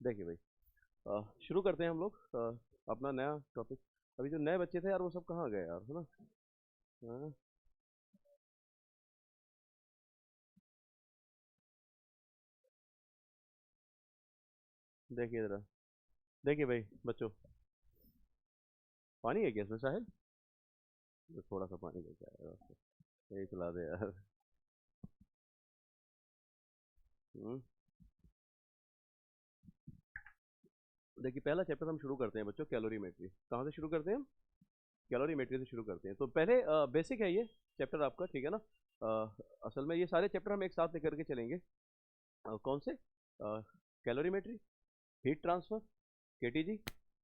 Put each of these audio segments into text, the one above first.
देखिए भाई, शुरू करते हैं हम लोग अपना नया टॉपिक। अभी जो नए बच्चे थे यार वो सब कहाँ गए यार, है ना? हाँ, देखिए जरा, देखिए भाई बच्चों, पानी है क्या इसमें साहिल? तो थोड़ा सा पानी लेके आया बस। यही खिला दे यार। हम्म, देखिए पहला चैप्टर हम शुरू करते हैं बच्चों, कैलोरीमेट्री। कहाँ से शुरू करते हैं हम? कैलोरीमेट्री से शुरू करते हैं। तो पहले बेसिक है ये चैप्टर आपका, ठीक है ना? असल में ये सारे चैप्टर हम एक साथ लेकर के चलेंगे। कौन से? कैलोरीमेट्री, हीट ट्रांसफर, केटीजी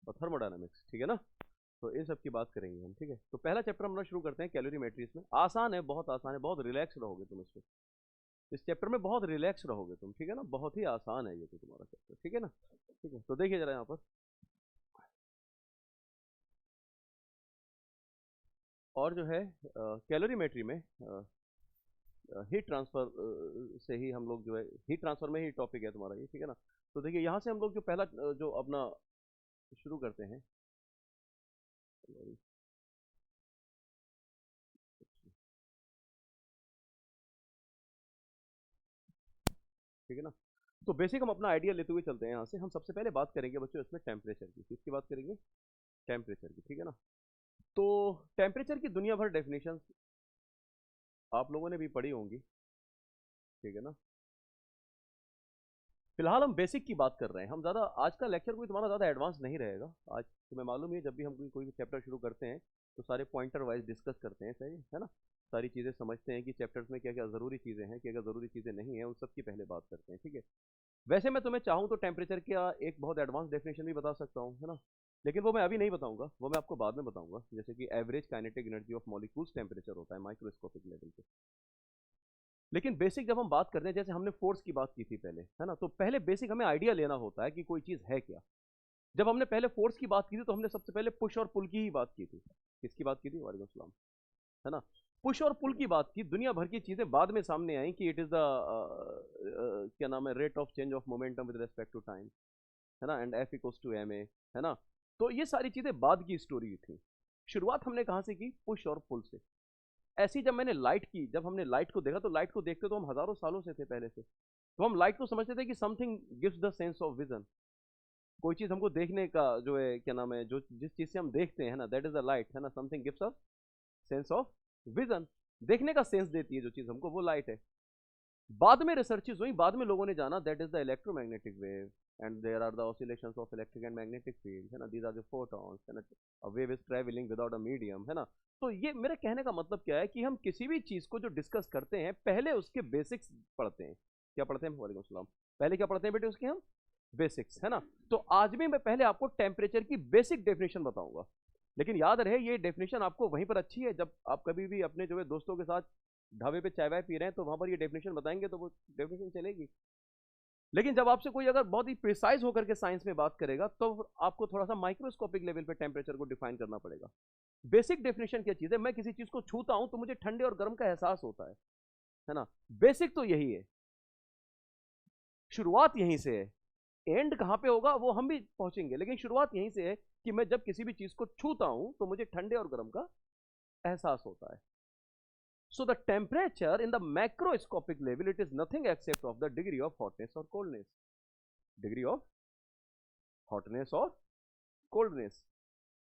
और थर्मोडायनामिक्स, ठीक है ना? तो इन सब की बात करेंगे हम, ठीक है? तो पहला चैप्टर हम लोग शुरू करते हैं कैलोरीमेट्री। इसमें आसान है, बहुत आसान है, बहुत रिलैक्स रहोगे तुम इसमें। इस चैप्टर में बहुत रिलैक्स रहोगे तुम, ठीक है ना? बहुत ही आसान है ये तो तुम्हारा चैप्टर, ठीक है ना? ठीक है, तो देखिए जरा यहाँ पर। और जो है कैलोरीमेट्री में हीट ट्रांसफर से ही हम लोग जो है, हीट ट्रांसफर में ही टॉपिक है तुम्हारा ये, ठीक है ना? तो देखिए यहाँ से हम लोग जो पहला जो अपना शुरू करते हैं। ठीक है ना? तो बेसिक हम अपना आइडिया लेते हुए चलते हैं। यहाँ से हम सबसे पहले बात करेंगे बच्चों इसमें टेम्परेचर की। किसकी बात करेंगे? टेम्परेचर की, ठीक है ना? तो टेम्परेचर की दुनिया भर डेफिनेशन आप लोगों ने भी पढ़ी होंगी, ठीक है ना? फिलहाल हम बेसिक की बात कर रहे हैं। हम ज़्यादा आज का लेक्चर कोई तुम्हारा ज़्यादा एडवांस नहीं रहेगा। आज तुम्हें मालूम ही है, जब भी हम कोई चैप्टर शुरू करते हैं तो सारे पॉइंटर वाइज डिस्कस करते हैं, सही है ना? सारी चीज़ें समझते हैं कि चैप्टर्स में क्या क्या ज़रूरी चीज़ें हैं, क्या क्या ज़रूरी चीज़ें नहीं हैं, उन सब की पहले बात करते हैं, ठीक है? वैसे मैं तुम्हें चाहूँ तो टेम्परेचर का एक बहुत एडवांस डेफिनेशन भी बता सकता हूँ, है ना? लेकिन वो मैं अभी नहीं बताऊंगा, वो मैं आपको बाद में बताऊंगा। जैसे कि average kinetic energy of molecules temperature होता है माइक्रोस्कोपिक लेवल पे। लेकिन बेसिक जब हम बात करते हैं, जैसे हमने फोर्स की बात की थी पहले, है ना? तो पहले बेसिक हमें आइडिया लेना होता है कि कोई चीज़ है क्या। जब हमने पहले फोर्स की बात की थी तो हमने सबसे पहले पुश और पुल की ही बात की थी। किसकी बात की थी? वालेकुम सलाम। है ना? पुश और पुल की बात की। दुनिया भर की चीजें बाद में सामने आई कि इट इज द क्या नाम है, rate of change of momentum with respect to time, है ना? And F equals to M A, है ना? तो ये सारी चीजें बाद की स्टोरी थी। शुरुआत हमने कहाँ से की? पुश और पुल से। ऐसी जब मैंने लाइट की, जब हमने लाइट को देखा, तो लाइट को देखते तो हम हजारों सालों से थे पहले से। तो हम लाइट को समझते थे कि something gives the sense of vision. कोई चीज हमको देखने का जो है, क्या नाम है, जो जिस चीज से हम देखते हैं ना, दैट इज द लाइट, है ना? Something gives us sense of vision. देखने का सेंस देती है जो चीज हमको, वो लाइट है। बाद में रिसर्चेस हुई, बाद में लोगों ने जाना that is the electromagnetic wave, and there are the oscillations of electric and magnetic field, है ना? दीज आर द फोटॉन्स, है ना? A wave is travelling without a medium, है ना? तो ये मेरे कहने का मतलब क्या है कि हम किसी भी चीज को जो डिस्कस करते हैं, पहले उसके बेसिक्स पढ़ते हैं। क्या पढ़ते हैं? वालेकुम सलाम। पहले क्या पढ़ते हैं बेटे उसके हम? बेसिक्स, है ना? तो आज भी मैं पहले आपको टेम्परेचर की बेसिक डेफिनेशन बताऊंगा। लेकिन याद रहे, ये डेफिनेशन आपको वहीं पर अच्छी है जब आप कभी भी अपने जो है दोस्तों के साथ ढाबे पे चाय वाय पी रहे हैं, तो वहां पर ये डेफिनेशन बताएंगे तो वो डेफिनेशन चलेगी। लेकिन जब आपसे कोई अगर बहुत ही प्रिसाइज होकर के साइंस में बात करेगा, तो आपको थोड़ा सा माइक्रोस्कोपिक लेवल पे टेम्परेचर को डिफाइन करना पड़ेगा। बेसिक डेफिनेशन क्या चीज है? मैं किसी चीज को छूता हूं तो मुझे ठंडे और गर्म का एहसास होता है ना? बेसिक तो यही है। शुरुआत यहीं से है। एंड कहां पे होगा वो हम भी पहुंचेंगे, लेकिन शुरुआत यहीं से है कि मैं जब किसी भी चीज को छूता हूं तो मुझे ठंडे और गर्म का एहसास होता है। So the temperature in the macroscopic level, it is nothing except of the degree of hotness or coldness. Degree of hotness or coldness.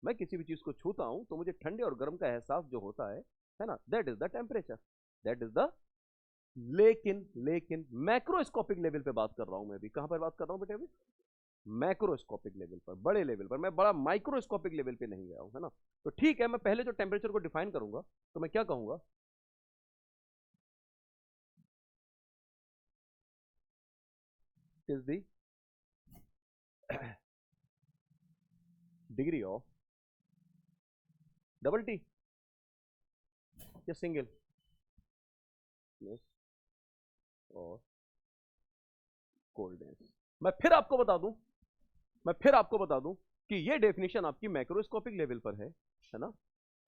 मैं किसी भी चीज को छूता हूं तो मुझे ठंडे और गर्म का एहसास जो होता है ना? That is the temperature, that is the. लेकिन मैक्रोस्कोपिक लेवल पे बात कर रहा हूं मैं अभी। कहां पर बात कर रहा हूं बेटे अभी? मैक्रोस्कोपिक लेवल पर, बड़े लेवल पर। मैं बड़ा माइक्रोस्कोपिक लेवल पे नहीं गया हूं, है ना? तो ठीक है, मैं पहले जो टेम्परेचर को डिफाइन करूंगा तो मैं क्या कहूंगा? Is the degree of double T या सिंगल और कोल्डनेस। मैं फिर आपको बता दूं, मैं फिर आपको बता दूं कि ये डेफिनेशन आपकी मैक्रोस्कोपिक लेवल पर है ना?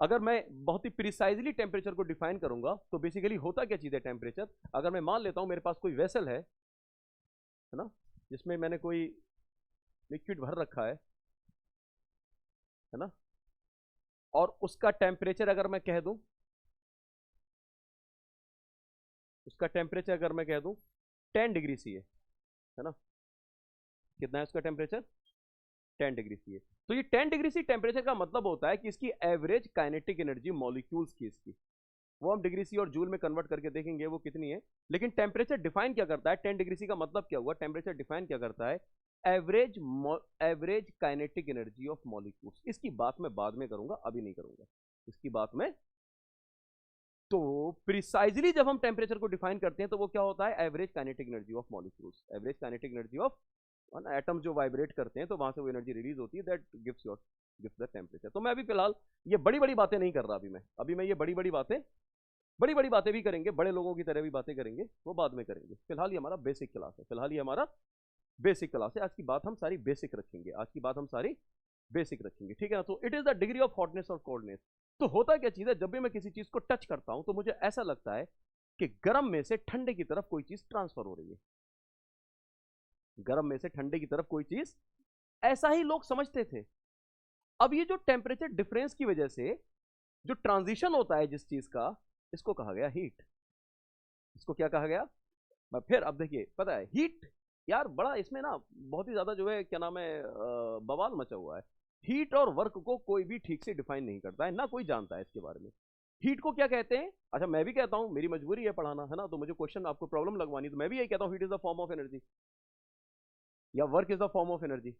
अगर मैं बहुत ही प्रिसाइजली टेम्परेचर को डिफाइन करूंगा तो बेसिकली होता क्या चीज है टेम्परेचर? अगर मैं मान लेता हूं मेरे पास कोई वेसल है ना, जिसमें मैंने कोई लिक्विड भर रखा है ना, और उसका टेम्परेचर अगर मैं कह दूं, उसका टेम्परेचर अगर मैं कह दूं 10 डिग्री सी है ना, कितना है उसका टेम्परेचर, 10 डिग्री सी है। तो ये 10 डिग्री सी टेम्परेचर का मतलब होता है कि इसकी एवरेज काइनेटिक एनर्जी मॉलिक्यूल्स की, इसकी वो हम डिग्री सी और जूल में कन्वर्ट करके देखेंगे वो कितनी है। लेकिन टेम्परेचर डिफाइन क्या करता है, 10 डिग्री सी का मतलब क्या हुआ, टेम्परेचर डिफाइन क्या करता है, average average kinetic energy of molecules. इसकी बात मैं बाद में करूंगा, अभी नहीं करूंगा इसकी बात में। तो प्रिसाइजली जब हम टेम्परेचर को डिफाइन करते हैं तो वो क्या होता है, average kinetic energy of molecules, average kinetic energy of atom जो वाइब्रेट करते हैं तो वहां से वो एनर्जी रिलीज होती है, दैट गिव्स द टेम्परेचर। तो मैं अभी फिलहाल ये बड़ी बड़ी बातें नहीं कर रहा, अभी मैं ये बड़ी बड़ी बातें भी करेंगे, बड़े लोगों की तरह भी बातें करेंगे, वो बाद में करेंगे। फिलहाल ये हमारा बेसिक क्लास है, फिलहाल ये हमारा बेसिक क्लास है। आज की बात हम सारी बेसिक रखेंगे, आज की बात हम सारी बेसिक रखेंगे, ठीक है ना। तो it is the degree of hotness और कोल्डनेस। तो होता क्या चीज है, जब भी मैं किसी चीज को टच करता हूं तो मुझे ऐसा लगता है कि गर्म में से ठंडे की तरफ कोई चीज ट्रांसफर हो रही है, गर्म में से ठंडे की तरफ कोई चीज, ऐसा ही लोग समझते थे। अब ये जो टेम्परेचर डिफरेंस की वजह से जो ट्रांजिशन होता है जिस चीज का, इसको कहा गया हीट। इसको क्या कहा गया, फिर अब देखिए, पता है हीट यार बड़ा इसमें ना बहुत ही ज्यादा जो है क्या नाम है बवाल मचा हुआ है। हीट और वर्क को कोई भी ठीक से डिफाइन नहीं करता है, ना कोई जानता है इसके बारे में। हीट को क्या कहते हैं, अच्छा मैं भी कहता हूं, मेरी मजबूरी है पढ़ाना, है ना, तो मुझे क्वेश्चन आपको प्रॉब्लम लगवानी, तो मैं भी यही कहता हूं, heat is the form of energy या work is the form of energy.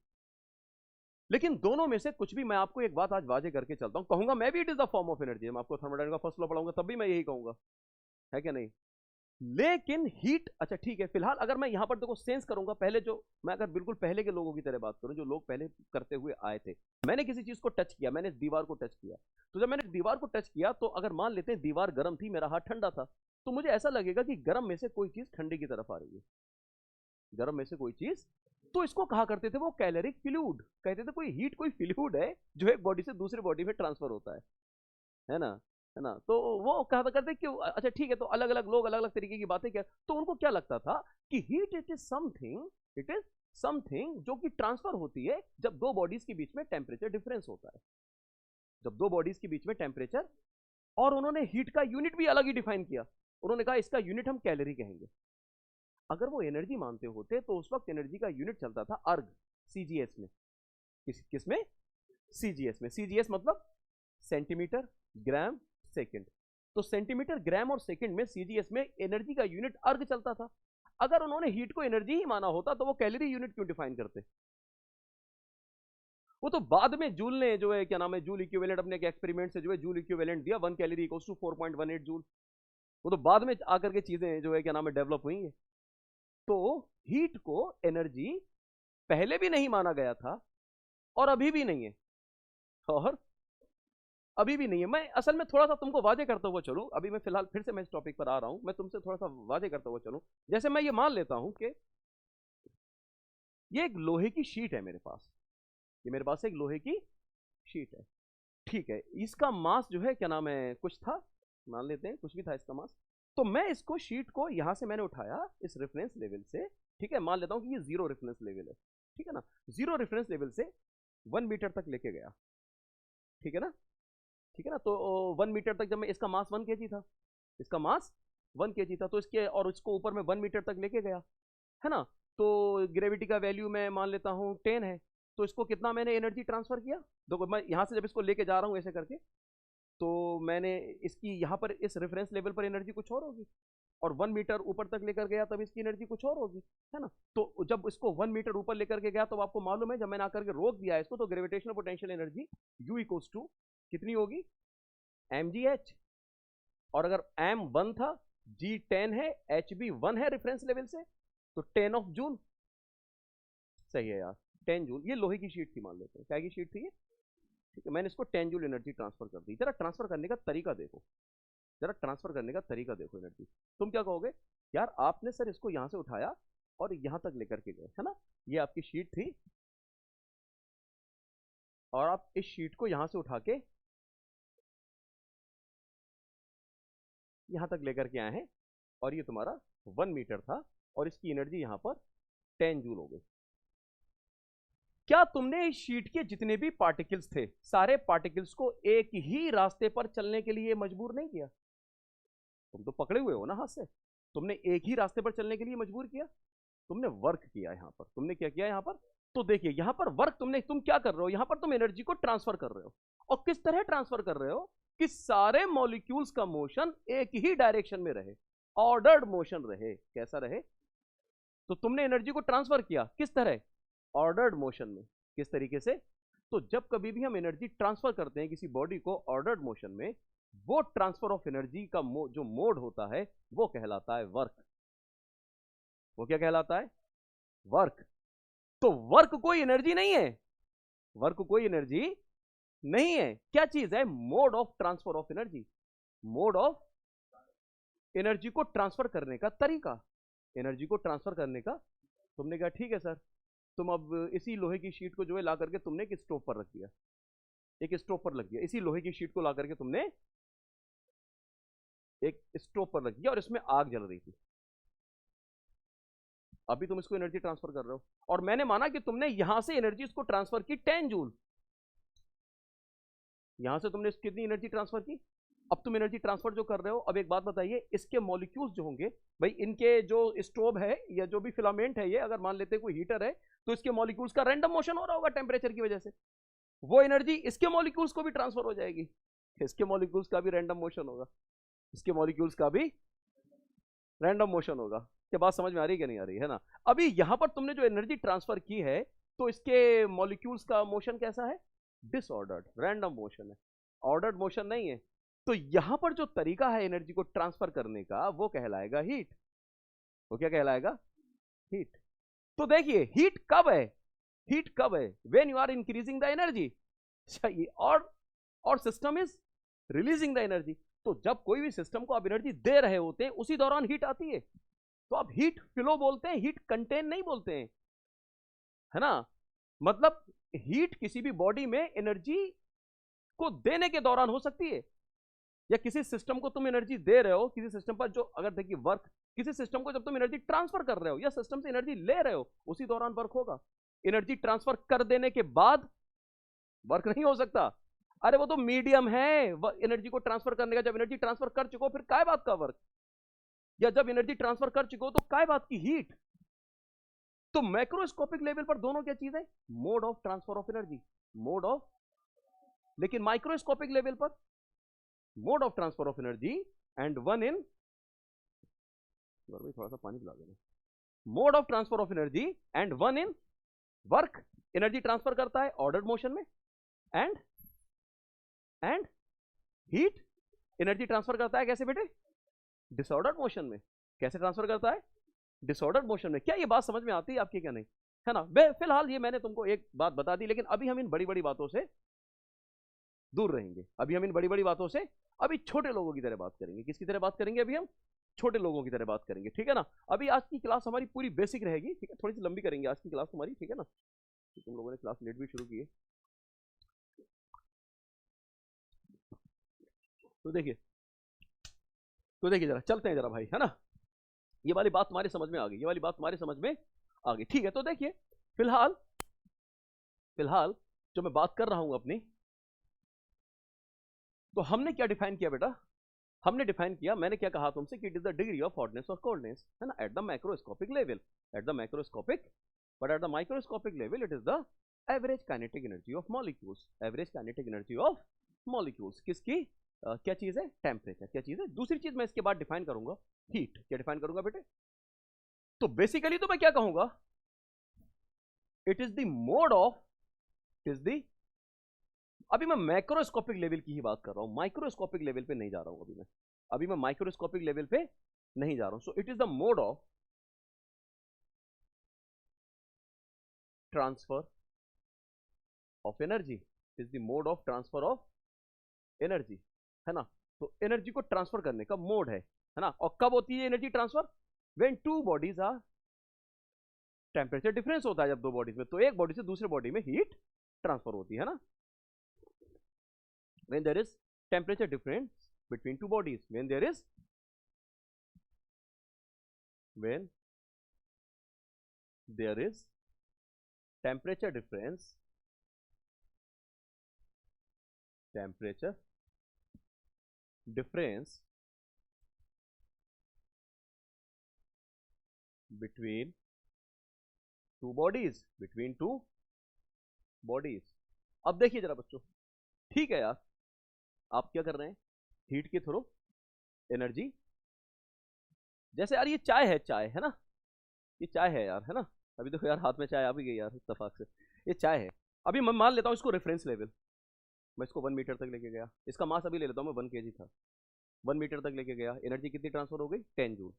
लेकिन दोनों में से कुछ भी, मैं आपको एक बात आज वाजे करके चलता हूं, कहूंगा मैं भी it is the form of energy. मैं आपको थर्मोडायनामिक्स का फर्स्ट लॉ पढ़ाऊंगा तब भी मैं यही कहूंगा, है कि नहीं। लेकिन हीट, अच्छा ठीक है, फिलहाल अगर मैं यहां पर देखो सेंस करूंगा, पहले जो मैं अगर बिल्कुल पहले के लोगों की तरह बात करूं, जो लोग पहले करते हुए आए थे, मैंने किसी चीज को टच किया, मैंने इस दीवार को टच किया, तो जब मैंने दीवार को टच किया तो अगर मान लेते हैं दीवार गर्म थी, मेरा हाथ ठंडा था, तो मुझे ऐसा लगेगा कि गर्म में से कोई चीज ठंडे की तरफ आ रही है, गर्म में से कोई चीज। तो इसको कहा करते थे वो कैलोरिक फ्लूइड, कहते थे कोई हीट कोई फ्लूइड है जो एक बॉडी से दूसरी बॉडी में ट्रांसफर होता है ना, है ना। तो वो कहा करते कि अच्छा ठीक है, तो अलग अलग लोग अलग अलग तरीके की बातें क्या, तो उनको क्या लगता था कि heat it is something, it is something जो कि ट्रांसफर होती है जब दो बॉडीज के बीच में टेम्परेचर डिफरेंस होता है, जब दो बॉडीज के बीच में टेम्परेचर। और उन्होंने हीट का यूनिट भी अलग ही डिफाइन किया, उन्होंने कहा इसका यूनिट हम कैलोरी कहेंगे। अगर वो एनर्जी मानते होते तो उस वक्त एनर्जी का यूनिट चलता था अर्ग, सीजीएस में, किस में, सीजीएस में। सीजीएस मतलब सेंटीमीटर ग्राम सेकंड। तो सेंटीमीटर ग्राम और सेकंड में सीजीएस में एनर्जी का यूनिट अर्ग चलता था। अगर उन्होंने हीट को एनर्जी ही माना होता तो वो कैलोरी यूनिट क्यों डिफाइन करते। वो तो बाद में जूल ने जो है क्या नाम है, जूल इक्विवेलेंट अपने एक्सपेरिमेंट से जो है जूल इक्विवेलेंट दिया, 1 कैलोरी इक्वल्स टू 4.18 जूल। वो तो बाद में आकर के चीजें जो है क्या नाम है डेवलप हुई है। तो हीट को एनर्जी पहले भी नहीं माना गया था और अभी भी नहीं है, और अभी भी नहीं है। मैं असल में थोड़ा सा तुमको वादे करता हुआ चलूं, अभी मैं फिलहाल फिर से मैं इस टॉपिक पर आ रहा हूं, मैं तुमसे थोड़ा सा वादे करता हुआ चलूं। जैसे मैं ये मान लेता हूं कि ये एक लोहे की शीट है मेरे पास, ये मेरे पास एक लोहे की शीट है, ठीक है। इसका मास जो है क्या नाम है कुछ था, मान लेते हैं कुछ भी था इसका मास। तो मैं इसको शीट को यहां से मैंने उठाया इस रेफरेंस लेवल से, ठीक है, मान लेता हूं कि ये 0 रेफरेंस लेवल है, ठीक है ना। 0 रेफरेंस लेवल से 1 मीटर तक लेके गया, ठीक है ना, ठीक है ना। तो 1 मीटर तक जब मैं, इसका मास 1 kg था, इसका मास 1 kg था, तो इसके और इसको ऊपर में 1 मीटर तक लेके गया, है ना। तो ग्रेविटी का वैल्यू मैं मान लेता हूँ 10 है, तो इसको कितना मैंने एनर्जी ट्रांसफर किया, देखो मैं यहाँ से जब इसको लेके जा रहा हूँ ऐसे करके, तो मैंने इसकी यहाँ पर इस रेफरेंस लेवल पर एनर्जी कुछ और होगी, और 1 मीटर ऊपर तक लेकर गया तब इसकी एनर्जी कुछ और होगी, है ना। तो जब इसको 1 मीटर ऊपर लेकर के गया तो आपको मालूम है जब मैंने आकर के रोक दिया इसको, तो gravitational potential energy U equals to कितनी होगी, mgh। और अगर m 1 था, g 10 है, h भी 1 है रेफरेंस लेवल से, तो 10 ऑफ जूल, सही है यार, 10 जूल। ये लोहे की शीट थी, मान लेते हैं क्या की शीट थी ये, ठीक है। मैंने इसको 10 जूल एनर्जी ट्रांसफर कर दी। जरा ट्रांसफर करने का तरीका देखो, जरा ट्रांसफर करने का तरीका देखो एनर्जी। तुम क्या कहोगे, यार आपने सर इसको यहां से उठाया और यहां तक लेकर के गए, है ना, ये आपकी शीट थी, और आप इस शीट को यहां से उठा के यहां तक लेकर के आए हैं, और ये तुम्हारा 1 मीटर था, और इसकी एनर्जी यहां पर 10 जूल हो गई। क्या तुमने इस शीट के जितने भी पार्टिकल्स थे सारे पार्टिकल्स को एक ही रास्ते पर चलने के लिए मजबूर नहीं किया? तुम तो पकड़े हुए हो ना हाथ से। तुमने एक ही रास्ते पर चलने के लिए मजबूर किया। तुमने वर्क किया यहां पर। तुमने क्या किया यहां पर? तो देखिए यहां पर वर्क तुम क्या कर रहे हो? यहां पर तुम एनर्जी को ट्रांसफर कर रहे हो। और किस तरह ट्रांसफर कर रहे हो? कि सारे मॉलिक्यूल्स का मोशन एक ही डायरेक्शन में रहे, ऑर्डर्ड मोशन रहे। कैसा रहे? तो तुमने एनर्जी को ट्रांसफर किया किस तरह? ऑर्डर्ड मोशन में। किस तरीके से? तो जब कभी भी हम एनर्जी ट्रांसफर करते हैं किसी बॉडी को ऑर्डर्ड मोशन में, वो ट्रांसफर ऑफ एनर्जी का जो मोड होता है वो कहलाता है वर्क। वो क्या कहलाता है? वर्क। तो वर्क कोई एनर्जी नहीं है। वर्क कोई एनर्जी नहीं है। क्या चीज है? Mode of transfer of energy. Mode of energy को ट्रांसफर करने का तरीका। एनर्जी को ट्रांसफर करने का। तुमने कहा ठीक है सर, तुम अब इसी लोहे की शीट को जो है ला करके तुमने एक स्टोव पर रख दिया। एक स्टोव पर रख दिया। इसी लोहे की शीट को ला करके तुमने एक स्टोव पर रख दिया और इसमें आग जल रही थी। अभी तुम इसको एनर्जी ट्रांसफर कर रहे हो और मैंने माना कि तुमने यहां से एनर्जी इसको ट्रांसफर की 10 जूल। यहां से तुमने कितनी एनर्जी ट्रांसफर की? अब तुम एनर्जी ट्रांसफर जो कर रहे हो, अब एक बात बताइए, इसके मॉलिक्यूल्स जो होंगे भाई, इनके जो स्टोव है या जो भी फिलामेंट है, ये अगर मान लेते हैं कोई हीटर है, तो इसके मॉलिक्यूल्स का रैंडम मोशन हो रहा होगा टेम्परेचर की वजह से। वो एनर्जी इसके मॉलिक्यूल्स को भी ट्रांसफर हो जाएगी। इसके मॉलिक्यूल्स का भी रैंडम मोशन होगा। इसके मॉलिक्यूल्स का भी रैंडम मोशन होगा। क्या बात समझ में आ रही है कि नहीं आ रही है ना? अभी यहां पर तुमने जो एनर्जी ट्रांसफर की है, तो इसके मॉलिक्यूल्स का मोशन कैसा है? डिसऑर्डर्ड, रैंडम मोशन है, ऑर्डर्ड मोशन नहीं है। तो यहां पर जो तरीका है एनर्जी को ट्रांसफर करने का, वो कहलाएगा हीट। वो क्या कहलाएगा? हीट। तो देखिए हीट कब है? हीट कब है? When you are increasing the energy. चाहिए और system is releasing the energy. तो जब कोई भी सिस्टम को आप एनर्जी दे रहे होते हैं, उसी दौरान हीट आती है। तो आप हीट फ्लो बोलते हैं, हीट कंटेन नहीं बोलते हैं, है ना? मतलब हीट किसी भी बॉडी में एनर्जी को देने के दौरान हो सकती है, या किसी सिस्टम को तुम एनर्जी दे रहे हो, किसी सिस्टम पर जो, अगर देखिए वर्क, किसी सिस्टम को जब तुम एनर्जी ट्रांसफर कर रहे हो या सिस्टम से एनर्जी ले रहे हो, उसी दौरान वर्क होगा। एनर्जी ट्रांसफर कर देने के बाद वर्क नहीं हो सकता। अरे वो तो मीडियम है एनर्जी को ट्रांसफर करने का। जब एनर्जी ट्रांसफर कर चुको फिर काय बात का वर्क? या जब एनर्जी ट्रांसफर कर चुको तो काय बात की हीट? तो मैक्रोस्कोपिक लेवल पर दोनों क्या चीज है? Mode of transfer of energy, mode of. लेकिन माइक्रोस्कोपिक लेवल पर mode of transfer of energy and one in, थोड़ा सा पानी पिला देना। Mode of transfer of energy and one in work. Energy transfer करता है ऑर्डर्ड मोशन में, एंड हीट एनर्जी ट्रांसफर करता है कैसे बेटे? डिसऑर्डर्ड मोशन में। कैसे ट्रांसफर करता है? डिसऑर्डर्ड मोशन में। क्या ये बात समझ में आती है आपकी? क्या नहीं है ना? फिलहाल ये मैंने तुमको एक बात बता दी, लेकिन अभी हम इन बड़ी बड़ी बातों से दूर रहेंगे। अभी हम इन बड़ी बड़ी बातों से अभी छोटे लोगों की तरह बात करेंगे। किसकी तरह बात करेंगे? अभी हम छोटे लोगों की तरह बात करेंगे, ठीक है ना? अभी आज की क्लास हमारी पूरी बेसिक रहेगी, ठीक है? थोड़ी सी लंबी करेंगे आज की क्लास हमारी, ठीक है ना? तुम लोगों ने क्लास लेट भी शुरू की है। तो देखिए जरा चलते हैं जरा भाई, है ना? ये वाली बात तुम्हारी समझ में आ गई, ये वाली बात तुम्हारी समझ में आ गई, ठीक है? तो देखिए फिलहाल जो मैं बात कर रहा हूं अपनी, तो हमने क्या डिफाइन किया बेटा? हमने डिफाइन किया, मैंने क्या कहा तुमसे कि it is the degree of hotness और कोल्डनेस, है ना, at the macroscopic level. At the macroscopic, but at the microscopic level it is the average kinetic energy of molecules. Average kinetic energy of molecules किसकी? क्या चीज है? Temperature. क्या चीज है? दूसरी चीज मैं इसके बाद डिफाइन करूंगा, हीट। क्या डिफाइन करूंगा बेटे? तो बेसिकली तो मैं क्या कहूंगा? It is the mode of, it is the, अभी मैं मैक्रोस्कोपिक लेवल की ही बात कर रहा हूं, माइक्रोस्कोपिक लेवल पे नहीं जा रहा हूं अभी मैं माइक्रोस्कोपिक लेवल पे नहीं जा रहा हूं। So it is the mode of transfer of energy, is the mode of transfer of energy, है ना? तो एनर्जी को ट्रांसफर करने का मोड है ना? और कब होती है energy transfer? When two bodies are, temperature difference होता है जब दो बॉडीज में, तो एक बॉडी से दूसरे बॉडी में हीट ट्रांसफर होती है ना? when there is temperature difference between two bodies, when there is temperature difference, temperature difference between two bodies, between two bodies. अब देखिए जरा बच्चों, ठीक है यार, आप क्या कर रहे हैं, हीट के थ्रू एनर्जी, जैसे यार ये चाय है, चाय है ना, ये चाय है यार, है ना, अभी देखो यार हाथ में चाय आ भी गई यार इत्तेफाक से, ये चाय है। अभी मैं मान लेता हूँ इसको रेफरेंस लेवल, मैं इसको 1 मीटर तक लेके गया, इसका मास अभी ले लेता हूँ मैं, 1 kg था, 1 मीटर तक लेके गया, एनर्जी कितनी ट्रांसफर हो गई, 10 जूल।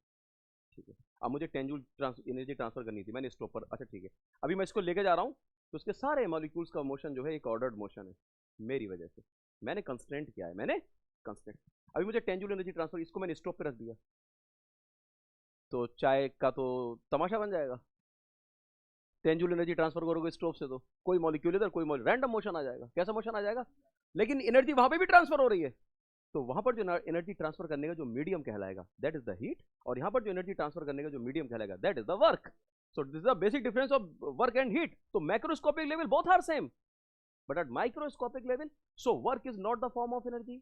ठीक है, अब मुझे 10 जूल एनर्जी ट्रांसफर करनी थी, मैंने स्टॉप पर, अच्छा ठीक है, अभी मैं इसको लेके जा रहा हूँ, तो उसके सारे मॉलिक्यूल्स का मोशन जो है एक ऑर्डर्ड मोशन है, मेरी वजह से मैंने कंस्टेंट किया है, मैंने कंस्टेंट। अभी मुझे 10 जूल एनर्जी ट्रांसफर, इसको मैंने स्टॉप पे रख दिया, तो चाय का तो तमाशा बन जाएगा। 10 जूल एनर्जी ट्रांसफर करोगे स्टोव से, तो कोई मॉलिक्यूल इधर, कोई मॉलिक्यूल, रैंडम मोशन आ जाएगा, कैसा मोशन आ जाएगा, लेकिन एनर्जी वहां पे भी ट्रांसफर हो रही है, तो वहां पर जो एनर्जी ट्रांसफर करने का जो मीडियम कहलाएगा दैट इज द हीट, और यहां पर जो एनर्जी ट्रांसफर करने का जो मीडियम कहलाएगा that is the work. So this is the basic difference of work and heat. तो macroscopic level both are same, but at microscopic level, so work is not the form of energy,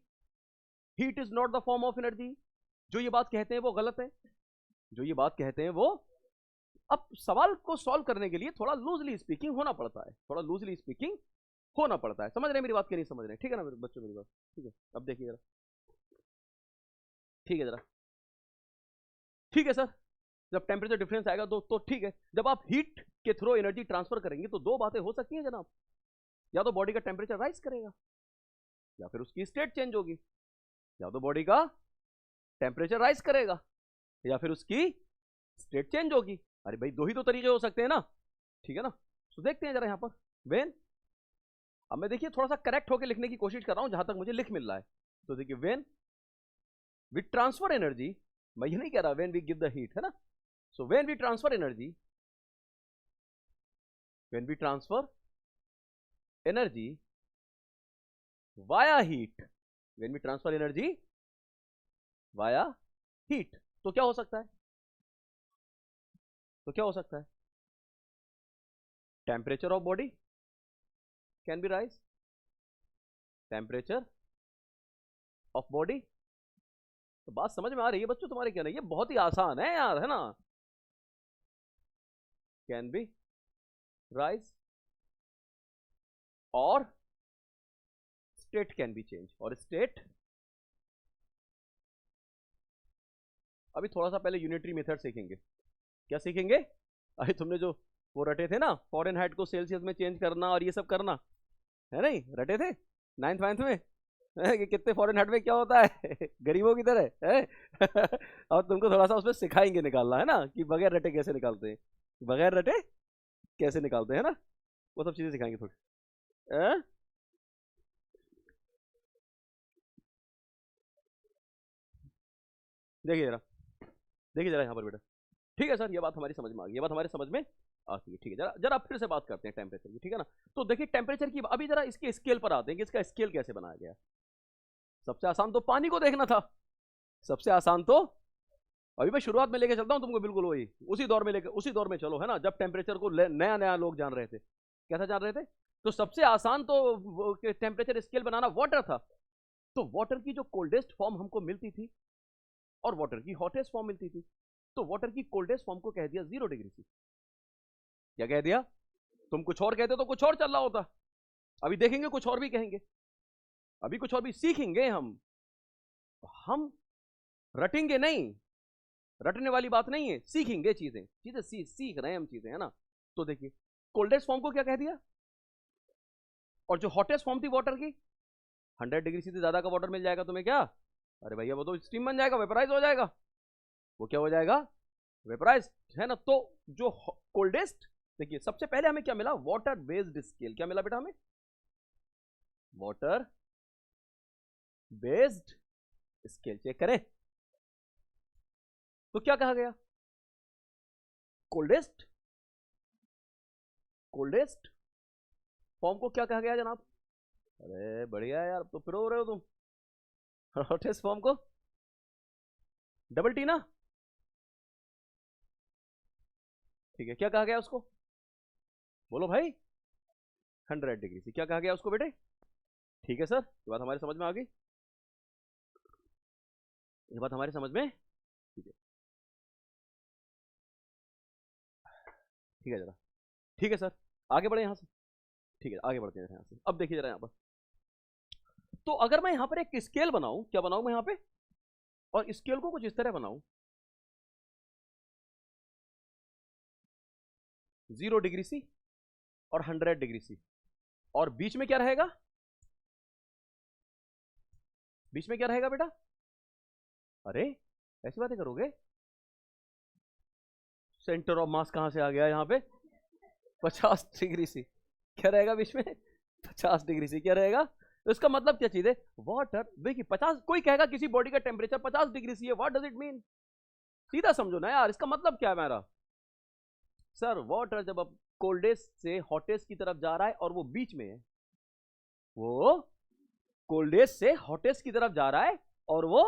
heat is not the form of energy. जो ये बात कहते हैं वो गलत है, जो ये बात कहते हैं वो, अब सवाल को सॉल्व करने के लिए थोड़ा लूजली स्पीकिंग होना पड़ता है, थोड़ा लूजली स्पीकिंग होना पड़ता है। समझ रहे हैं मेरी बात, क्या नहीं समझ रहे हैं, ठीक है ना मेरे बच्चों मेरी बात, ठीक है, अब देखिए जरा, ठीक है जरा, ठीक है सर, जब टेम्परेचर डिफरेंस आएगा तो ठीक है, जब आप हीट के थ्रू एनर्जी ट्रांसफर करेंगे तो दो बातें हो सकती हैं जनाब, या तो बॉडी का टेम्परेचर राइज करेगा, या फिर उसकी स्टेट चेंज होगी, या तो बॉडी का टेम्परेचर राइज करेगा, या फिर उसकी स्टेट चेंज होगी। अरे भाई दो ही तो तरीके हो सकते हैं ना, ठीक है ना। तो देखते हैं जरा यहां पर वेन, अब मैं देखिए थोड़ा सा करेक्ट होकर लिखने की कोशिश कर रहा हूं जहां तक मुझे लिख मिल रहा है। तो देखिए वेन वी ट्रांसफर एनर्जी, मैं ये नहीं कह रहा when we give the heat, है ना, so when we transfer energy, when we transfer energy via heat, when we transfer energy via heat, तो क्या हो सकता है, तो क्या हो सकता है, temperature of body can be rise, temperature of body. तो बात समझ में आ रही है बच्चों तुम्हारे, क्या नहीं, ये बहुत ही आसान है यार, है ना, कैन बी राइज और स्टेट कैन बी चेंज, और स्टेट, अभी थोड़ा सा पहले यूनिटरी मेथड सीखेंगे, क्या सीखेंगे, अरे तुमने जो वो रटे थे ना, फॉरेनहाइट को सेल्सियस में चेंज करना और ये सब करना, है नहीं, रटे थे 9th 9th में, कि कितने फॉरेनहाइट में क्या होता है गरीबों की तरह है? और तुमको थोड़ा सा उसमें सिखाएंगे निकालना, है ना, कि बगैर रटे कैसे निकालते हैं, बगैर रटे कैसे निकालते हैं ना, वो सब चीजें सिखाएंगे थोड़ी, देखिए जरा, देखिए जरा यहाँ पर बेटा, ठीक है सर, ये बात हमारी समझ में आ गई, ये बात हमारे समझ में आती है, ठीक है, जरा जरा फिर से बात करते हैं टेम्परेचर की, ठीक है ना। तो देखिए टेम्परेचर की, अभी जरा इसके स्केल पर आते हैं कि इसका स्केल कैसे बनाया गया। सबसे आसान तो पानी को देखना था, सबसे आसान तो, अभी मैं शुरुआत में लेके चलता हूँ तुमको, बिल्कुल वही उसी दौर में लेके, उसी दौर में चलो, है ना, जब टेम्परेचर को नया नया लोग जान रहे थे, कैसा जान रहे थे, तो सबसे आसान तो टेम्परेचर स्केल बनाना वाटर था। तो वाटर की जो कोल्डेस्ट फॉर्म हमको मिलती थी और वाटर की हॉटेस्ट फॉर्म मिलती थी, तो वाटर की कोल्डेस्ट फॉर्म को कह दिया 0 डिग्री सी। क्या कह दिया, तुम कुछ और कहते तो कुछ और चल रहा होता, अभी देखेंगे कुछ और भी कहेंगे, अभी कुछ और भी सीखेंगे हम रटेंगे नहीं, रटने वाली बात नहीं है, सीखेंगे चीजें, चीजें सीख रहे हैं हम चीजें, है ना। तो देखिए कोल्डेस्ट फॉर्म को क्या कह दिया, और जो हॉटेस्ट फॉर्म थी वाटर की, 100 डिग्री से ज्यादा का वाटर मिल जाएगा तुम्हें क्या, अरे भैया वो तो स्टीम बन जाएगा, वेपराइज हो जाएगा, वो क्या हो जाएगा, वेपराइज, है ना। तो जो कोल्डेस्ट, देखिए सबसे पहले हमें क्या मिला, वाटर बेस्ड स्केल, क्या मिला बेटा हमें, वाटर बेस्ड स्केल, चेक करें तो क्या कहा गया, कोल्डेस्ट, कोल्डेस्ट फॉर्म को क्या कहा गया जनाब, अरे बढ़िया यार, तो प्रो हो रहे हो तुम, हॉटेस्ट फॉर्म को डबल टी ना, ठीक है, क्या कहा गया उसको, बोलो भाई, 100 डिग्री सी। क्या कहा गया उसको बेटे? ठीक है सर, ये बात हमारे समझ में आ गई, ये बात हमारे समझ में, ठीक है, ठीक है जरा, ठीक है सर, आगे बढ़े यहां से। ठीक है, आगे बढ़ते हैं यहां से। अब देखिए जरा यहां पर, तो अगर मैं यहां पर एक स्केल बनाऊं, क्या बनाऊं मैं यहां पे, और स्केल को कुछ इस तरह बनाऊं, 0 डिग्री सी और 100 डिग्री सी, और बीच में क्या रहेगा, बीच में क्या रहेगा बेटा? अरे ऐसी बातें करोगे, सेंटर ऑफ मास कहां से आ गया यहां पे? 50 डिग्री सी, क्या रहेगा बीच में? 50 डिग्री सी क्या रहेगा? तो इसका मतलब क्या चीज है? वाटर, देखिए 50, कोई कहेगा किसी बॉडी का टेम्परेचर 50 डिग्री सी है, व्हाट डज इट मीन? सीधा समझो ना यार, इसका मतलब क्या है मेरा? सर वाटर जब अब कोल्डेस्ट से हॉटेस्ट की तरफ जा रहा है और वो बीच में है, वो कोल्डेस्ट से हॉटेस्ट की तरफ जा रहा है और वो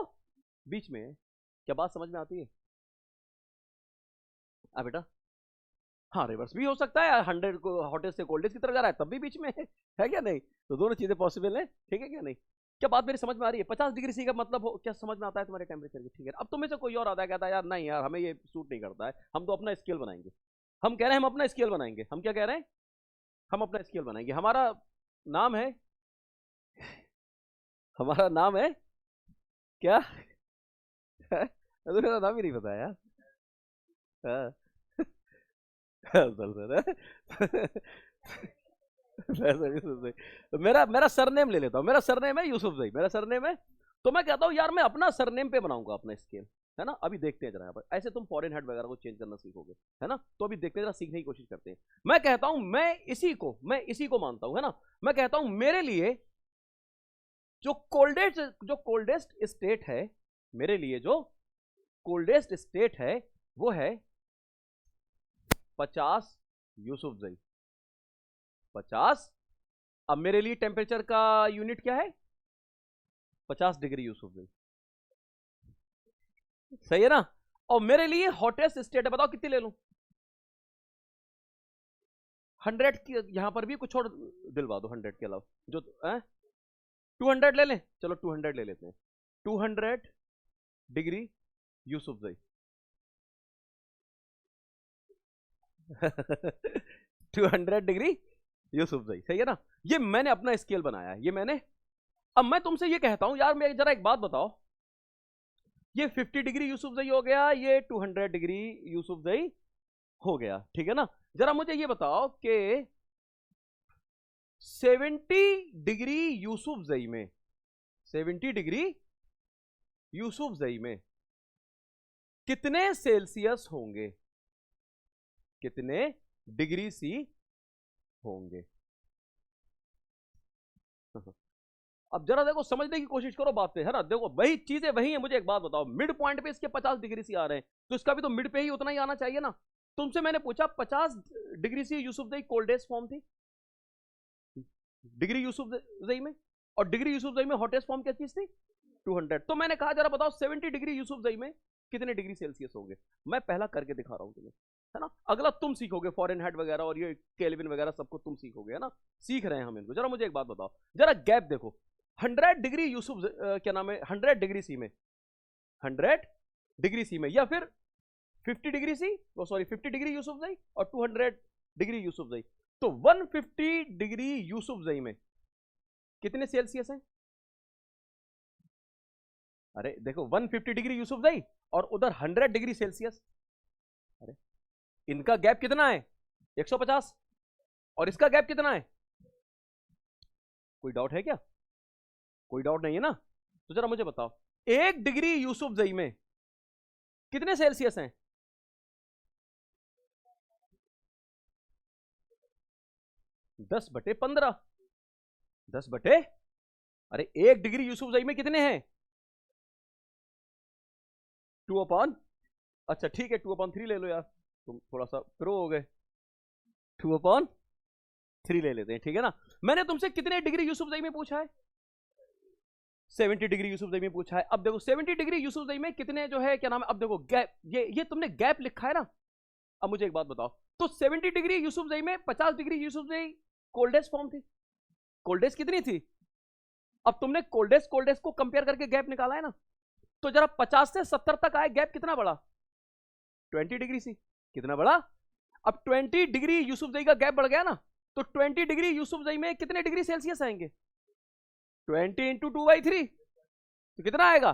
बीच में है, क्या बात समझ में आती है? बेटा, हाँ रिवर्स भी हो सकता है, 100 को हॉटेस्ट से कोल्डेस्ट की तरफ जा रहा है तब भी बीच में है क्या नहीं? तो दोनों चीजें पॉसिबल है, ठीक है क्या नहीं? क्या बात मेरी समझ में आ रही है? 50 डिग्री सी का मतलब क्या समझ में आता है तुम्हारे टेम्परेचर की? ठीक है, अब तुम्हें से कोई और आता है, कहता है यार नहीं यार हमें ये सूट नहीं करता है, हम तो अपना स्केल बनाएंगे। हम कह रहे हैं हम अपना स्केल बनाएंगे, हम क्या कह रहे हैं? हम अपना स्केल बनाएंगे। हमारा नाम है, हमारा नाम है क्या? मेरा नाम ही नहीं पता यार। हाँ। मेरा मेरा सरनेम ले लेता हूँ, मेरा सरनेम है यूसुफ जई, मेरा सरनेम है। तो मैं कहता हूँ यार मैं अपना सरनेम पे बनाऊंगा अपना स्केल, है ना? अभी देखते हैं जरा यहाँ पर, ऐसे तुम फॉरेन हेड वगैरह को चेंज करना सीखोगे, है ना? तो अभी देखते हैं जरा, सीखने की कोशिश करते हैं। मैं कहता हूं मैं इसी को मानता हूं, है ना? मैं कहता हूं मेरे लिए जो कोल्डेस्ट स्टेट है, मेरे लिए जो कोल्डेस्ट स्टेट है वो है 50 यूसुफ जई, 50। अब मेरे लिए टेम्परेचर का यूनिट क्या है? 50 डिग्री यूसुफ जई, सही है ना? और मेरे लिए हॉटेस्ट स्टेट है, बताओ कितनी ले लूं? 100 की, यहां पर भी कुछ और दिलवा दो 100 के अलावा, जो 200 ले लें, चलो 200 ले लेते हैं। 200 डिग्री यूसुफ जई। 200 डिग्री यूसुफ जई, सही है ना? ये मैंने अपना स्केल बनाया है, ये मैंने। अब मैं तुमसे ये कहता हूं यार, मैं जरा एक बात बताओ, ये 50 डिग्री यूसुफ जई हो गया, ये 200 डिग्री यूसुफ जई हो गया, ठीक है ना? जरा मुझे ये बताओ कि 70 डिग्री यूसुफ जई में, 70 डिग्री यूसुफ जई में कितने सेल्सियस होंगे, कितने डिग्री सी होंगे? अब जरा देखो, समझने की कोशिश करो बात पे, है ना? देखो वही चीजें वही है। मुझे एक बात बताओ, मिड पॉइंट पे इसके 50 डिग्री सी आ रहे हैं, तो इसका भी तो मिड पे ही उतना ही आना चाहिए ना? तुमसे मैंने पूछा 50 डिग्री सी यूसुफ जई कोल्डेस्ट फॉर्म थी, डिग्री यूसुफ जई में, और डिग्री यूसुफ जई में हॉटेस्ट फॉर्म क्या चीज थी? 200। तो मैंने कहा जरा बताओ 70 डिग्री यूसुफ जई में कितने डिग्री सेल्सियस होंगे? मैं पहला करके दिखा रहा हूं तुम्हें, है ना? अगला तुम सीखोगे, फॉरेन हेड वगैरह और ये केल्विन वगैरह सबको तुम सीखोगे, है ना? सीख रहे हैं हम इनको। जरा मुझे एक बात बताओ, जरा गैप देखो, 100 डिग्री यूसुफ क्या नाम है, 100 डिग्री सी में, 100 डिग्री सी में, या फिर 50 डिग्री सी, सॉरी 50 डिग्री यूसुफ जई और 200 डिग्री यूसुफ जई, तो 150 डिग्री यूसुफ जई में कितने सेल्सियस हैं? अरे देखो, 150 डिग्री यूसुफ जई और उधर 100 डिग्री सेल्सियस, अरे इनका गैप कितना है? 150, और इसका गैप कितना है? कोई डाउट है क्या? कोई डाउट नहीं है ना? तो जरा मुझे बताओ, 1 डिग्री यूसुफ जई में कितने सेल्सियस हैं? 10/15, 10 बटे, अरे 1 डिग्री यूसुफ जई में कितने हैं? 2/, अच्छा ठीक है 2/3 ले लो यार, तुम थोड़ा सा प्रो हो गए, 2/3 ले लेते हैं, ठीक है ना? मैंने तुमसे कितने डिग्री यूसुफ जई में पूछा है? 70 डिग्री यूसुफ जई में पूछा है। अब देखो 70 डिग्री यूसुफ जई में कितने जो है क्या नाम है, अब देखो गैप, ये तुमने गैप लिखा है ना? अब मुझे एक बात बताओ, तो 70 डिग्री यूसुफजई में 50 डिग्री यूसुफजई कोल्डेस्ट फॉर्म थी। कोल्डेस्ट कितनी थी? अब तुमने कोल्डेस्ट को कंपेयर करके गैप निकाला है ना, तो जरा 50 से 70 तक आए, गैप कितना बढ़ा? 20 डिग्री सी। कितना बढ़ा? अब 20 डिग्री यूसुफजई का गैप बढ़ गया ना, तो 20 डिग्री यूसुफजई में कितने डिग्री सेल्सियस आएंगे? 20 इंटू 2/3, तो कितना आएगा?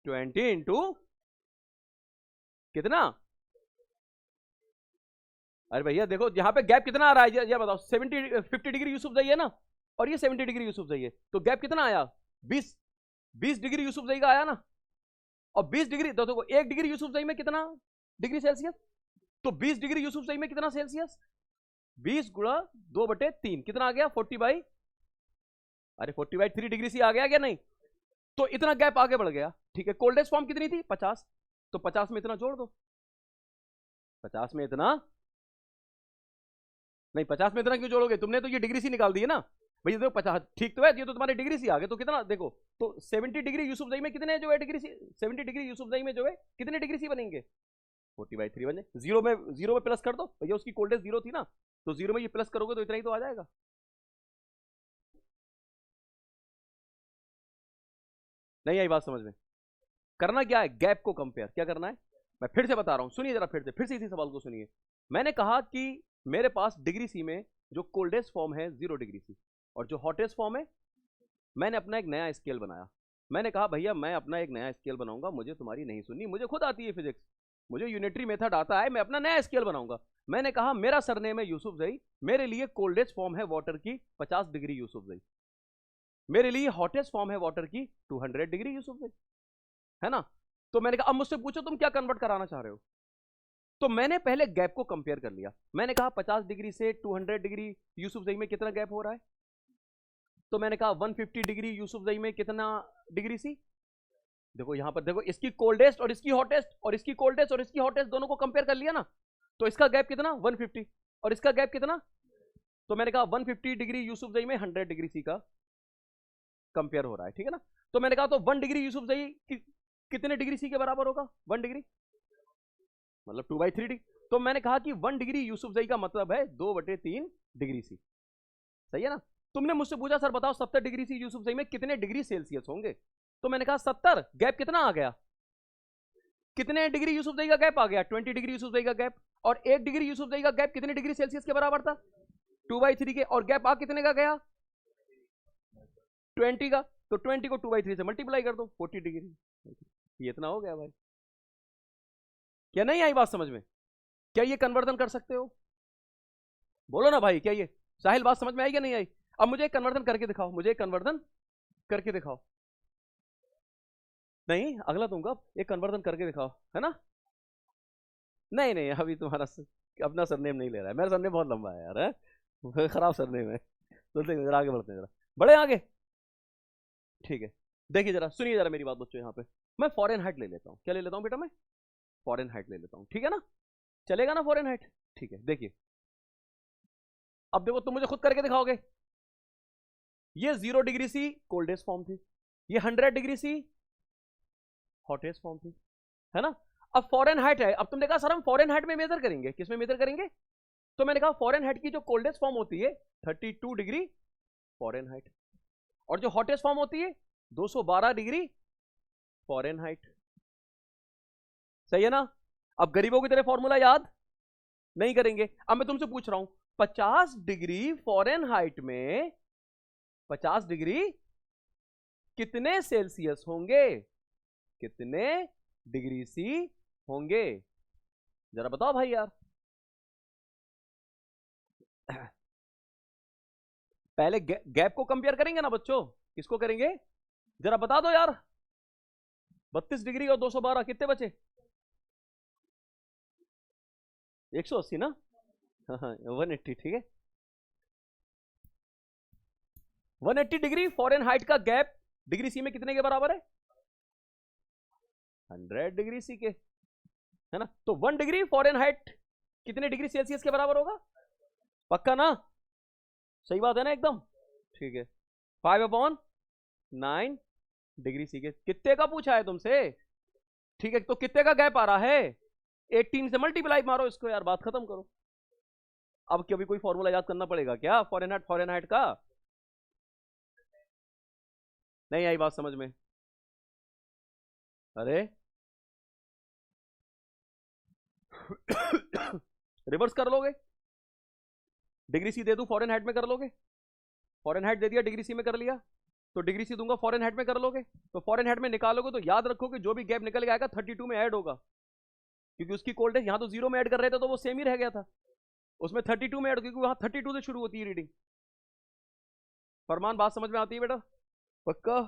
20 इंटू कितना? अरे भैया देखो यहां पे गैप कितना आ रहा है, ये बताओ। 50 डिग्री यूसुफजई है ना, और ये 70 डिग्री यूसुफजई है, तो गैप कितना आया? 20 डिग्री यूसुफजई का आया ना। और 20 डिग्री तो देखो 1 डिग्री यूसुफजई में कितना डिग्री सेल्सियस? तो 20 डिग्री यूसुफजई में कितना सेल्सियस? 20 गुणा 2/3 कितना आ गया? 40/3 डिग्री सी आ गया क्या? नहीं। तो इतना गैप आगे बढ़ गया। ठीक है, कोल्डेस्ट फॉर्म कितनी थी? 50। तो 50 में इतना जोड़ दो। 50 में इतना नहीं, 50 में इतना क्यों जोड़ोगे? तुमने तो ये डिग्री सी निकाल दी है ना भैया। देखो 50 ठीक तो है, ये तो तुम्हारे डिग्री सी आ गए। तो कितना देखो, तो 70 डिग्री यूसुफजई में कितने जो है डिग्री सी? 70 डिग्री यूसुफजई में जो है कितने डिग्री सी बनेंगे? 40/3 बने। जीरो में प्लस कर दो भैया, उसकी कोल्डेस्ट जीरो थी ना, तो जीरो में ये प्लस करोगे तो इतना ही तो आ जाएगा। नहीं आई बात समझ में? करना क्या है? गैप को कंपेयर। क्या करना है? मैं फिर से बता रहा हूं, सुनिए जरा, फिर से इसी सवाल को सुनिए। मैंने कहा कि मेरे पास डिग्री सी में जो कोल्डेस्ट फॉर्म है 0 डिग्री सी, और जो हॉटेस्ट फॉर्म है, मैंने अपना एक नया स्केल बनाया। मैंने कहा भैया मैं अपना एक नया स्केल बनाऊंगा, मुझे तुम्हारी नहीं सुननी, मुझे खुद आती है फिजिक्स, मुझे यूनिटरी मेथड आता है, मैं अपना नया स्केल बनाऊंगा। मैंने कहा मेरा सरनेम है यूसुफजई, मेरे लिए कोल्डेस्ट फॉर्म है वाटर की 50 डिग्री यूसुफजई, मेरे लिए हॉटेस्ट फॉर्म है वाटर की 200 डिग्री यूसुफजई, है ना। तो मैंने कहा अब मुझसे पूछो तुम क्या कन्वर्ट कराना चाह रहे हो। तो मैंने पहले गैप को कंपेयर कर लिया। मैंने कहा 50 डिग्री से 200 डिग्री यूसुफजई में कितना गैप हो रहा है? तो मैंने कहा 150 डिग्री यूसुफजई में कितना डिग्री सी? देखो यहां पर देखो, इसकी कोल्डेस्ट और इसकी हॉटेस्ट, और इसकी कोल्डेस्ट और इसकी हॉटेस्ट दोनों को कंपेयर कर लिया ना, तो इसका गैप कितना? 150। और इसका गैप कितना? तो मैंने कहा 150 डिग्री यूसुफजई में 100 डिग्री सी का कंपेयर हो रहा है, ठीक है ना। तो मैंने कहा तो 1 डिग्री यूसुफजई कितने डिग्री सी के बराबर होगा? 1 डिग्री मतलब 2/3 डिग्री। तो मैंने कहा कि 1 डिग्री यूसुफजई का मतलब है 2/3 डिग्री सी। सही है ना। तुमने मुझसे पूछा सर बताओ 70 डिग्री सी यूसुफजई में कितने डिग्री सेल्सियस होंगे, तो मैंने कहा 70। गैप कितना आ गया? कितने डिग्री यूसुफजई का गैप आ गया? 20 डिग्री यूसुफजई का गैप। और 1 डिग्री यूसुफजई का गैप कितने डिग्री सेल्सियस के बराबर था? 2/3 के। और गैप आ कितने का गया? 20 का। तो 20 को 2/3 से मल्टीप्लाई कर दो, 40 डिग्री। ये इतना हो गया भाई। क्या नहीं आई बात समझ में? क्या ये कन्वर्जन कर सकते हो? बोलो ना भाई, क्या ये साहिल बात समझ में आई क्या नहीं आई? अब मुझे एक कन्वर्जन करके दिखाओ, मुझे एक कन्वर्जन करके दिखाओ। नहीं अगला दूंगा, एक कन्वर्जन करके दिखाओ, है ना। नहीं नहीं अभी तुम्हारा अपना सरनेम नहीं ले रहा है, मेरा सरनेम बहुत लंबा है यार, है खराब सरनेम है। तो जरा आगे बढ़ते हैं, जरा बड़े आगे। ठीक है, देखिए जरा सुनिए जरा मेरी बात बच्चों। यहाँ पे मैं फॉरेन हाइट ले लेता हूँ। क्या ले लेता हूँ बेटा? मैं फॉरेन हाइट ले लेता हूँ, ठीक है ना। चलेगा ना फॉरेन हाइट? ठीक है, देखिए अब देखो तुम मुझे खुद करके दिखाओगे। ये 0 डिग्री सी कोल्डेस्ट फॉर्म थी, ये 100 डिग्री सी हॉटेस्ट फॉर्म थी, है ना। अब फॉरेन हाइट है, अब तुमने कहा सर हम फॉरेन हाइट में मेजर करेंगे, किसमें मेजर करेंगे? तो मैंने कहा फॉरेन हाइट की जो कोल्डेस्ट फॉर्म होती है 32 डिग्री फॉरेन हाइट, और जो हॉटेस्ट फॉर्म होती है 212 डिग्री फॉरेन हाइट। सही है ना। अब गरीबों की तरह फॉर्मूला याद नहीं करेंगे। अब मैं तुमसे पूछ रहा हूं 50 डिग्री फॉरेन हाइट में 50 डिग्री कितने सेल्सियस होंगे? कितने डिग्री सी होंगे? जरा बताओ भाई यार। पहले गैप को कंपेयर करेंगे ना बच्चों। किसको करेंगे? जरा बता दो यार। 32 डिग्री और 212 कितने बचे? 180 ना। हाँ 180, ठीक है। 180 डिग्री फॉरेन हाइट का गैप डिग्री सी में कितने के बराबर है? 100 डिग्री सी के, है ना। तो 1 डिग्री फॉरेन हाइट कितने डिग्री सेल्सियस के बराबर होगा? पक्का ना? सही बात है ना एकदम? ठीक है, 5/9 डिग्री सी के। कितने का पूछा है तुमसे? ठीक है, तो कितने का गैप आ रहा है? 18 से मल्टीप्लाई मारो इसको यार, बात खत्म करो। अब कभी कोई फॉर्मूला याद करना पड़ेगा क्या फॉरेनहाइट का? नहीं आई बात समझ में? अरे रिवर्स कर लोगे, डिग्री सी दे दूं फॉरेनहाइट में कर लोगे? फॉरेनहाइट दे दिया डिग्री सी में कर लिया, तो डिग्री सी दूंगा फॉरेनहाइट में कर लोगे? तो फॉरेनहाइट में निकालोगे तो याद रखोगे जो भी गैप निकल के आएगा 32 में ऐड होगा, क्योंकि उसकी कोल्ड यहां तो 0 में ऐड कर रहे थे तो वो सेम ही रह गया था, उसमें 32 में ऐड, क्योंकि वहां 32 से शुरू होती है रीडिंग। फरमान बात समझ में आती है बेटा? पक्का?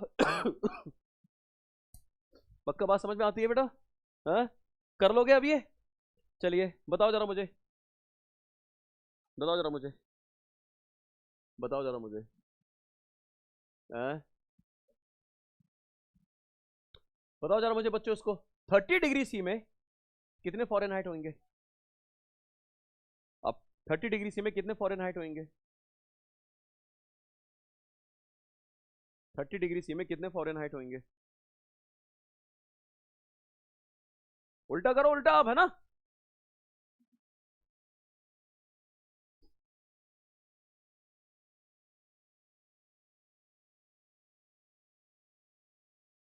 पक्का बात समझ में आती है बेटा? हाँ, कर लोगे अब ये? चलिए बताओ जरा मुझे, बताओ जरा मुझे, बताओ जरा मुझे। हाँ? बताओ जरा मुझे बच्चों, इसको 30 डिग्री सी में कितने फॉरेनहाइट होंगे? अब 30 डिग्री सी में कितने फॉरेनहाइट होंगे? 30 डिग्री सी में कितने फॉरेनहाइट होंगे? उल्टा करो, उल्टा अब, है ना?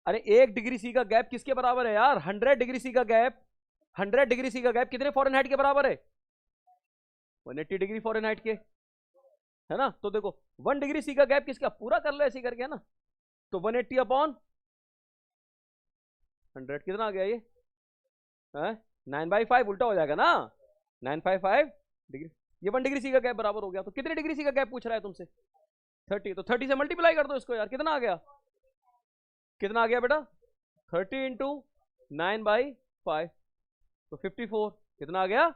अरे 1 डिग्री सी का गैप किसके बराबर है यार? 100 डिग्री सी का गैप, 100 डिग्री सी का गैप कितने फॉरेनहाइट के बराबर है? 180 डिग्री फॉरेनहाइट के, है ना? तो देखो 1 डिग्री सी का गैप किसका, पूरा कर लो ऐसे करके, है ना? तो 180 अपॉन 100 कितना आ गया ये? 9/5 उल्टा हो जाएगा ना, 955 डिग्री। ये 1 डिग्री सी का गैप बराबर हो गया। तो कितने डिग्री सी का गैप पूछ रहा है तुमसे? 30। तो 30 से मल्टीप्लाई कर दो इसको यार, कितना आ गया? कितना आ गया बेटा? 30 इंटू 9/5, तो 54। कितना आ गया?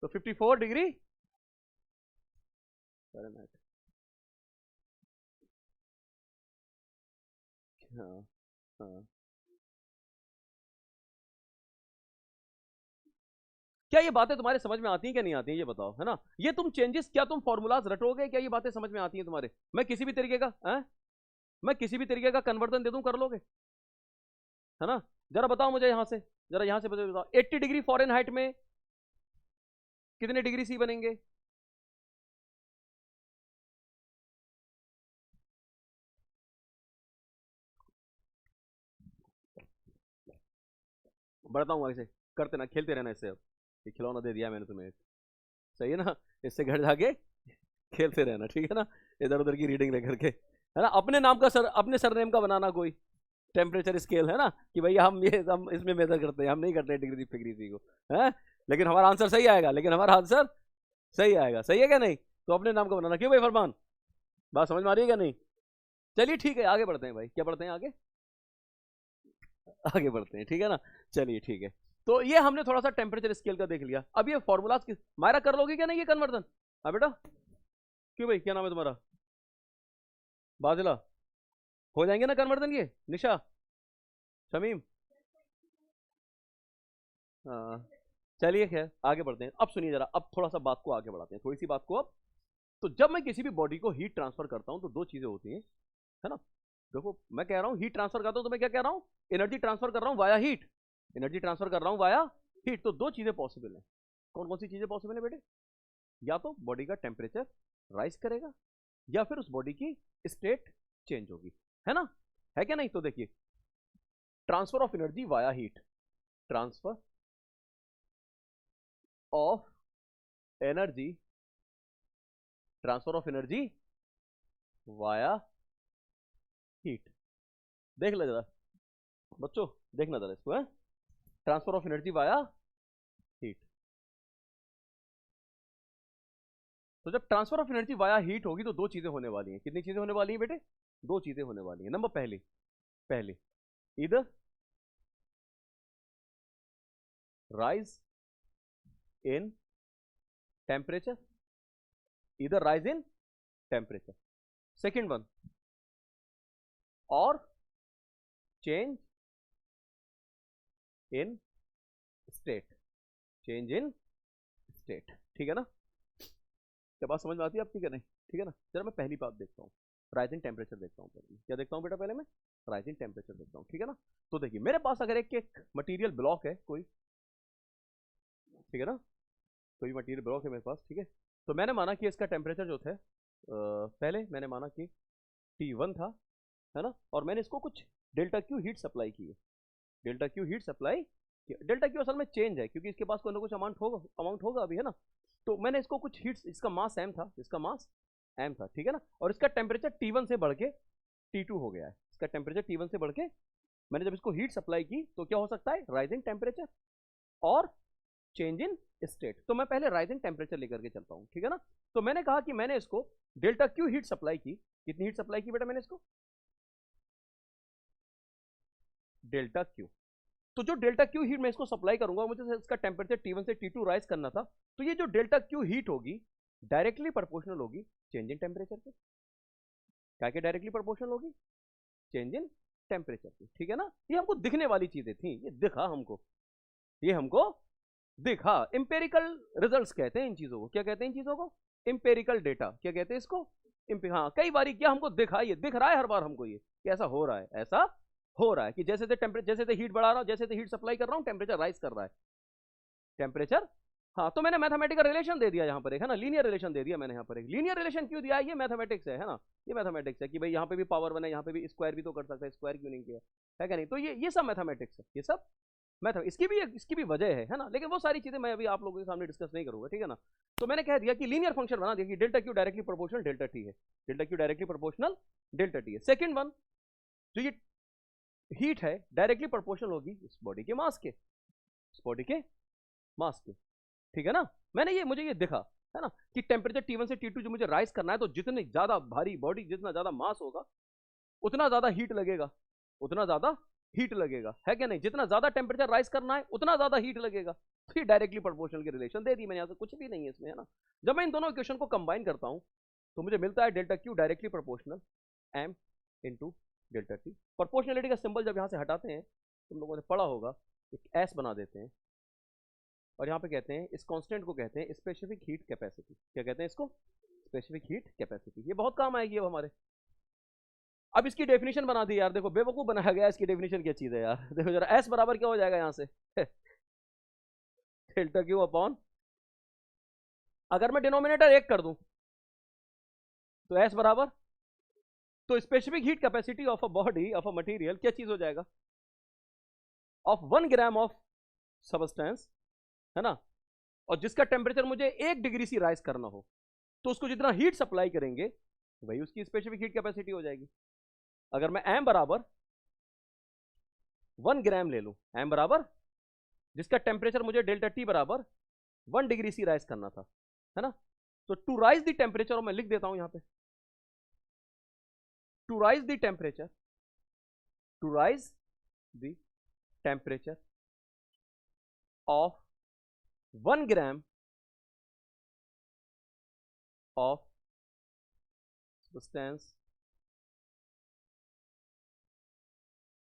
तो 54 डिग्री फ़ारेनहाइट। हाँ हाँ। क्या ये बातें तुम्हारे समझ में आती हैं क्या नहीं आती हैं, ये बताओ, है ना? ये तुम चेंजेस, क्या तुम फॉर्मूलाज रटोगे? क्या ये बातें समझ में आती हैं तुम्हारे? मैं किसी भी तरीके का, है, मैं किसी भी तरीके का कन्वर्जन दे दूं, कर लोगे? है ना? जरा बताओ मुझे यहां से, जरा यहां से बताओ 80 डिग्री फॉरेनहाइट में कितने डिग्री सी बनेंगे? बढ़ता हूँ ऐसे, करते ना, खेलते रहना इससे। अब ये खिलौना दे दिया मैंने तुम्हें, सही है ना? इससे घर जाके खेलते रहना, ठीक है ना? इधर उधर की रीडिंग लेकर के, है ना? अपने नाम का सर, अपने सरनेम का बनाना कोई टेम्परेचर स्केल, है ना, कि भैया हम इसमें मेजर करते हैं, हम नहीं करते डिग्री फिग्री को, है? लेकिन हमारा आंसर सही आएगा, लेकिन हमारा आंसर सही आएगा, सही है क्या नहीं? तो अपने नाम का बनाना, क्यों भाई फरमान? बात समझ में आ रही है क्या नहीं? चलिए ठीक है, आगे बढ़ते हैं भाई, क्या बढ़ते हैं आगे? आगे बढ़ते हैं, ठीक है ना? चलिए ठीक है। तो ये हमने थोड़ा सा टेम्परेचर स्केल का देख लिया। अब ये फॉर्मूलाज किस मायरा कर लोगे क्या नहीं ये कन्वर्जन? हाँ बेटा, क्यों भाई, क्या नाम है तुम्हारा? बादला। हो जाएंगे ना कन्वर्जन ये? निशा, शमीम, हाँ। चलिए खैर आगे बढ़ते हैं। अब सुनिए जरा, अब थोड़ा सा बात को आगे बढ़ाते हैं, थोड़ी सी बात को अब। तो जब मैं किसी भी बॉडी को हीट ट्रांसफर करता हूं तो दो चीजें होती हैं, है ना? देखो मैं कह रहा हूं हीट ट्रांसफर करता हूं तो मैं क्या कह रहा हूं? एनर्जी ट्रांसफर कर रहा हूं वाया हीट, एनर्जी ट्रांसफर कर रहा हूं वाया हीट। तो दो चीजें पॉसिबल है। कौन कौन सी चीजें पॉसिबल है बेटे? या तो बॉडी का टेम्परेचर राइज करेगा, या फिर उस बॉडी की स्टेट चेंज होगी, है ना? है क्या नहीं? तो देखिए, transfer of energy via heat, transfer of energy, transfer of energy via heat. देख ले जरा बच्चों, देखना जरा इसको, है? Transfer of energy via heat. तो जब transfer of energy via heat होगी तो दो चीजें होने वाली हैं। कितनी चीजें होने वाली हैं बेटे? दो चीजें होने वाली हैं। नंबर पहली, पहली, इधर राइज इन टेम्परेचर, इधर rise in temperature. Second one, और change in state, change in state, ठीक है ना? क्या बात समझ में आती है आपकी क्या नहीं? ठीक है ना? जरा मैं पहली बात देखता हूँ, राइजिंग टेम्परेचर देखता हूँ पहले। क्या देखता हूँ बेटा पहले मैं? राइजिंग टेम्परेचर देखता हूँ, ठीक है ना? तो देखिए मेरे पास अगर एक मटेरियल ब्लॉक है कोई, ठीक है ना, कोई मटेरियल ब्लॉक है मेरे पास, ठीक है। तो मैंने माना कि इसका टेम्परेचर जो था पहले मैंने माना कि T1 था, है ना, और मैंने इसको कुछ डेल्टा क्यू हीट सप्लाई की है, डेल्टा क्यू हीट सप्लाई किया। डेल्टा क्यू असल में चेंज है क्योंकि इसके पास कोई ना कुछ अमाउंट होगा अभी, है ना। तो मैंने इसको कुछ हीट, इसका मास एम था, इसका मास एम था, ठीक है ना, और इसका टेम्परेचर T1 से बढ़ के T2 हो गया है। इसका टेम्परेचर T1 से बढ़ के, मैंने जब इसको हीट सप्लाई की तो क्या हो सकता है, राइजिंग टेम्परेचर और चेंज इन स्टेट। तो मैं पहले राइजिंग टेम्परेचर लेकर के चलता हूं, ठीक है ना। तो मैंने कहा कि मैंने इसको डेल्टा क्यू हीट सप्लाई की। कितनी हीट सप्लाई की बेटा मैंने इसको, डेल्टा क्यू। तो जो डेल्टा क्यू हीट मैं इसको सप्लाई करूंगा, मुझे इसका टेम्परेचर T1 से T2 राइज करना था, तो ये जो डेल्टा क्यू हीट होगी डायरेक्टली प्रोपोर्शनल होगी चेंज इन टेम्परेचर के। क्या क्या डायरेक्टली प्रोपोर्शनल होगी, चेंज इन टेम्परेचर की, ठीक है ना। ये हमको दिखने वाली चीजें थी, ये दिखा हमको, ये हमको दिखा। इंपेरिकल रिजल्ट्स कहते हैं इन चीजों को, क्या कहते हैं इन चीजों को, इंपेरिकल डेटा, क्या कहते हैं इसको, हाँ, कई बार क्या हमको दिखा, ये दिख रहा है हर बार हमको, ये कि ऐसा हो रहा है, ऐसा हो रहा है कि जैसे जैसे हीट बढ़ा रहा हूं, जैसे हीट सप्लाई कर रहा हूं, टेम्परेचर राइज कर रहा है, टेम्परेचर। हाँ, तो मैंने मैथमेटिकल रिलेशन दे दिया यहाँ पर एक, है ना, लीनियर रिलेशन दे दिया मैंने यहाँ पर एक। लीनियर रिलेशन क्यों दिया है, ये मैथमेटिक्स है ना, ये मैथमेटिक्स है कि भाई यहाँ पे भी पावर 1 है, यहाँ पे भी स्क्वायर भी तो कर सकता है, स्क्वायर क्यों नहीं किया, है क्या नहीं। तो ये सब मैथमेटिक्स है, ये सब मैथ, इसकी भी वजह है ना, लेकिन वो सारी चीजें मैं अभी आप लोगों के सामने डिस्कस नहीं करूंगा, ठीक है ना। तो मैंने कह दिया कि लीनियर फंक्शन बना दिया कि delta Q directly proportional delta T है, delta Q directly proportional delta T है। सेकंड वन, जो ये हीट है डायरेक्टली प्रोपोर्शनल होगी इस बॉडी के मास के, इस बॉडी के मास के, ठीक है ना। मुझे ये दिखा, है ना, कि टेम्परेचर T1 से T2 जो मुझे राइज करना है, तो जितनी ज्यादा भारी बॉडी, जितना ज्यादा मास होगा, उतना ज्यादा हीट लगेगा, उतना ज्यादा हीट लगेगा, है क्या नहीं। जितना ज्यादा टेम्परेचर राइज करना है उतना ज्यादा हीट लगेगा। तो ये डायरेक्टली प्रोपोर्शनल की रिलेशन दे दी मैंने, यहाँ से कुछ भी नहीं है इसमें, है ना। जब मैं इन दोनों इक्वेशन को कंबाइन करता हूं तो मुझे मिलता है delta Q directly proportional M into delta T. Proportionality का सिंबल जब यहाँ से हटाते हैं, तुम लोगों ने पढ़ा होगा, एक एस बना देते हैं, और यहाँ पे कहते हैं इस कांस्टेंट को कहते हैं स्पेसिफिक हीट कैपेसिटी। क्या कहते हैं इसको, स्पेसिफिक हीट कैपेसिटी। ये बहुत काम आएगी अब हमारे। अब इसकी डेफिनेशन बना दी यार, देखो बेवकूफ बनाया गया, इसकी डेफिनेशन क्या चीज है यार। देखो जरा, एस बराबर क्या हो जाएगा यहाँ से, डेल्टा क्यू अपॉन, अगर मैं डिनोमिनेटर एक कर दूं तो एस बराबर, तो specific heat capacity of a body, of a material, क्या चीज हो जाएगा, ऑफ 1 ग्राम ऑफ सबस्टेंस, है ना, और जिसका टेम्परेचर मुझे 1 डिग्री सी राइज करना हो, तो उसको जितना हीट सप्लाई करेंगे वही उसकी स्पेसिफिक हीट कैपेसिटी हो जाएगी। अगर मैं एम बराबर 1 ग्राम ले लूं, एम बराबर जिसका टेम्परेचर मुझे डेल्टा टी बराबर 1 डिग्री सी राइज करना था, है ना, तो टू राइज द टेम्परेचर, और मैं लिख देता हूं यहां पे, to raise the temperature, to raise the temperature of 1 gram of substance,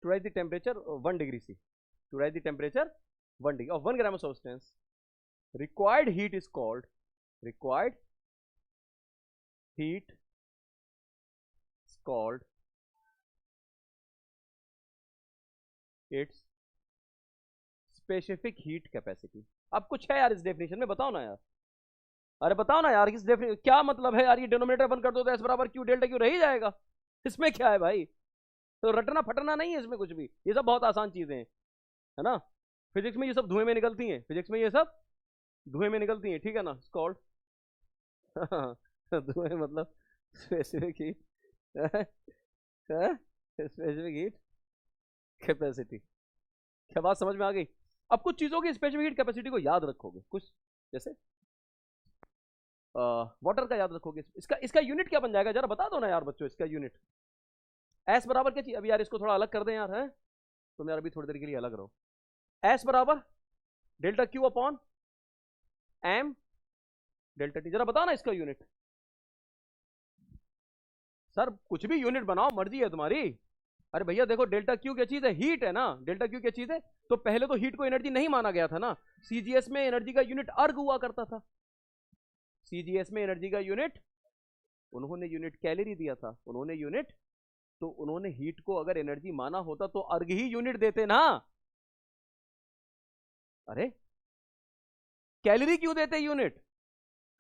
to rise the temperature 1 degree C, to rise the temperature 1 degree of 1 gram of substance, required heat is called, required heat is called its specific heat capacity। अब कुछ है यार इस definition में, बताओ ना यार, अरे बताओ ना यार, किस डेफिनेशन क्या मतलब है यार, ये डिनोमिनेटर बंद कर दो तो एस बराबर क्यू डेल्टा क्यू रह ही जाएगा, इसमें क्या है भाई, तो रटना फटना नहीं है इसमें कुछ भी, ये सब बहुत आसान चीजें हैं, है ना। फिजिक्स में ये सब धुएं में निकलती हैं, फिजिक्स में ये सब धुएं में निकलती हैं, ठीक है ना, कॉल्ड धुएं मतलब specific heat, specific heat capacity. क्या बात समझ में आ गई। अब कुछ चीजों की स्पेसिफिक हीट कैपेसिटी को याद रखोगे, कुछ जैसे वाटर का याद रखोगे, इसका इसका यूनिट क्या बन जाएगा, जरा बता दो ना यार बच्चों, इसका यूनिट एस बराबर क्या चाहिए। अभी यार इसको थोड़ा अलग कर दें यार, है तुम यार अभी थोड़ी देर के लिए अलग रहो। एस बराबर delta Q upon M delta T, जरा बताओ ना इसका यूनिट। सर कुछ भी यूनिट बनाओ, मर्जी है तुम्हारी। अरे भैया देखो, डेल्टा क्यू क्या चीज है, हीट है ना, डेल्टा क्यू क्या चीज है। तो पहले तो हीट को एनर्जी नहीं माना गया था ना, सीजीएस में एनर्जी का यूनिट अर्ग हुआ करता था, सीजीएस में एनर्जी का यूनिट, उन्होंने यूनिट कैलोरी दिया था, उन्होंने यूनिट, तो उन्होंने हीट को अगर एनर्जी माना होता तो अर्ग ही यूनिट देते ना। अरे कैलोरी क्यों देते यूनिट,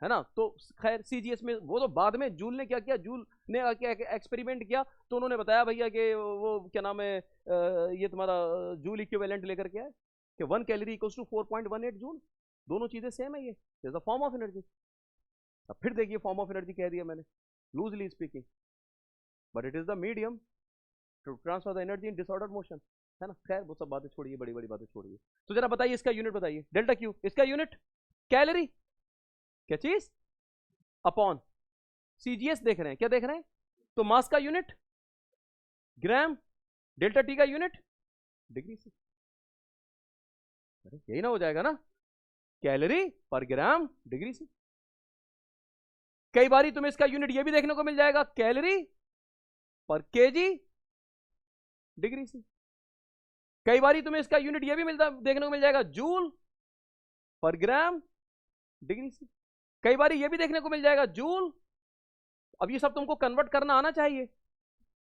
है ना। तो खैर सीजीएस में वो तो बाद में जूल ने क्या किया, जूल ने क्या एक्सपेरिमेंट किया, तो उन्होंने बताया भैया कि वो क्या नाम है, ये तुम्हारा जूल इक्विवेलेंट लेकर के आए कि 1 कैलोरी इक्वल्स टू 4.18 जूल, दोनों चीजें सेम है, ये is the form of energy. अब फिर देखिए फॉर्म ऑफ एनर्जी कह दिया मैंने loosely speaking, but it is the medium to transfer the energy in disorder motion, है ना। खैर वो सब बातें छोड़िए, बड़ी बड़ी बातें छोड़िए। तो जरा बताइए इसका यूनिट बताइए, डेल्टा क्यू इसका यूनिट कैलोरी, क्या चीज, अपॉन सीजीएस देख रहे हैं, क्या देख रहे हैं, तो मास का यूनिट ग्राम, डेल्टा टी का यूनिट डिग्री से। अरे यही ना हो जाएगा ना, कैलोरी पर ग्राम डिग्री से। कई बारी तुम्हें इसका यूनिट ये भी देखने को मिल जाएगा, कैलोरी पर केजी डिग्री से। कई बारी तुम्हें इसका यूनिट ये भी देखने को मिल जाएगा, जूल पर ग्राम डिग्री से। कई बारी ये भी देखने को मिल जाएगा, जूल। अब ये सब तुमको कन्वर्ट करना आना चाहिए,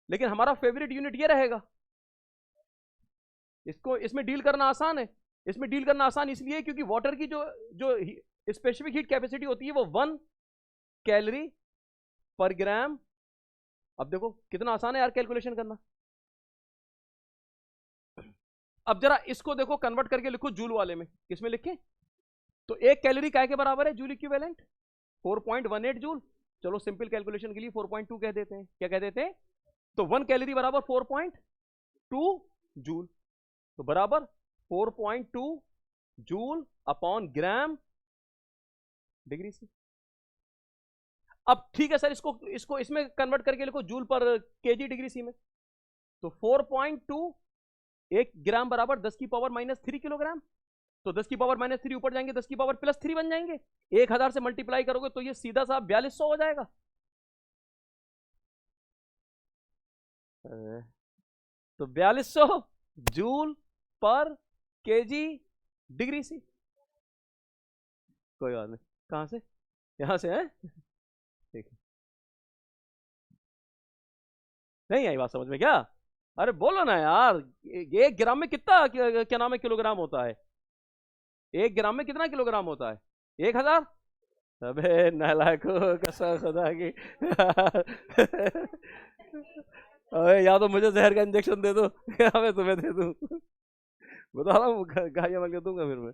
लेकिन हमारा फेवरेट यूनिट ये रहेगा, इसको इसमें डील करना आसान है। इसमें डील करना आसान इसलिए क्योंकि वाटर की जो जो स्पेसिफिक हीट कैपेसिटी होती है वो 1 कैलोरी पर ग्राम। अब देखो कितना आसान है यार कैलकुलेशन करना। अब जरा इसको देखो कन्वर्ट करके लिखो जूल वाले में, किसमें लिखें, तो 1 कैलोरी काय के बराबर है, जूल इक्विवेलेंट 4.18 जूल। चलो सिंपल कैलकुलेशन के लिए 4.2 कह देते हैं, क्या कह देते हैं, तो 1 कैलोरी बराबर 4.2 जूल, तो बराबर 4.2 जूल अपॉन ग्राम डिग्री से। अब ठीक है सर, इसको इसको इसमें कन्वर्ट करके लिखो जूल पर केजी डिग्री सी में, तो 4.2 1 ग्राम बराबर 10 की पावर -3 किलोग्राम, तो 10 की पावर -3 ऊपर जाएंगे 10 की पावर +3 बन जाएंगे, 1000 से मल्टीप्लाई करोगे तो ये सीधा सा 4200 हो जाएगा। तो 4200 जूल पर केजी डिग्री सी। कोई बात नहीं, कहां से, यहां से है, ठीक है। नहीं आई बात समझ में क्या, अरे बोलो ना यार, 1 ग्राम में कितना क्या नाम है किलोग्राम होता है, 1 ग्राम में कितना किलोग्राम होता है, 1000। अबे नालायको, कसम खुदा की अबे या तो मुझे जहर का इंजेक्शन दे दो या मैं तुम्हें दे दूं, बता रहा हूँ गालियां बन के दूंगा फिर मैं